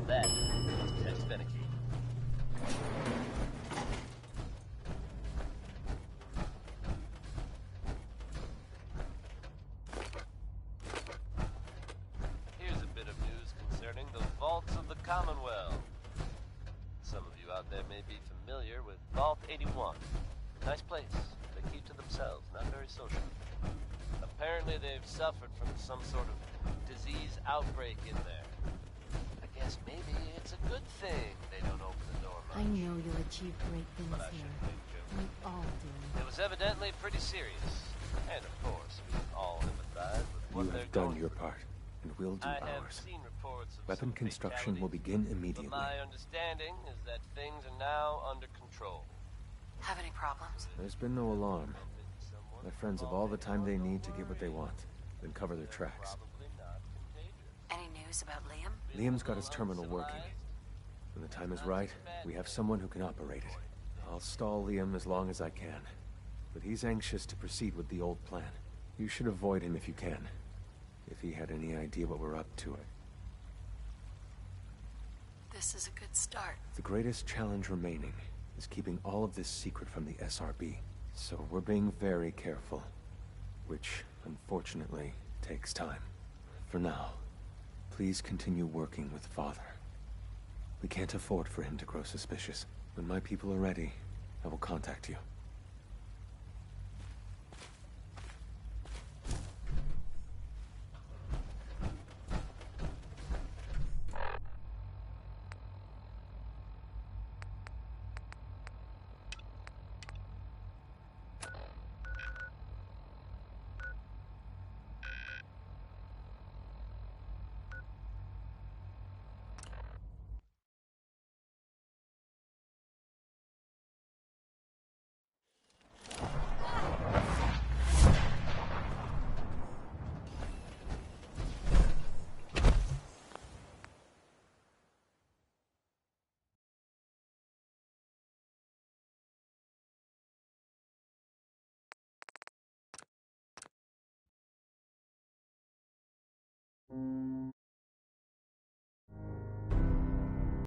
That has been a key. Here's a bit of news concerning the vaults of the Commonwealth. Some of you out there may be familiar with Vault 81. Nice place. They keep to themselves, not very social. Apparently they've suffered from some sort of disease outbreak in there. I guess maybe it's a good thing they don't open the door much. I know you'll achieve great things here. We all do. It was evidently pretty serious. And of course, we all empathize with what You they're have done going your through. part, and we'll do I have ours. seen reports of Weapon some construction will begin fatalities, immediately. But my understanding is that things are now under control. Have any problems? There's been no alarm. My friends have all the time they need to get what they want, then cover their tracks. Any news about Liam? Liam's got his terminal working. When the time is right, we have someone who can operate it. I'll stall Liam as long as I can. But he's anxious to proceed with the old plan. You should avoid him if you can. If he had any idea what we're up to. This is a good start. The greatest challenge remaining is keeping all of this secret from the SRB. So we're being very careful. Which, unfortunately, takes time. For now, please continue working with Father. We can't afford for him to grow suspicious. When my people are ready, I will contact you.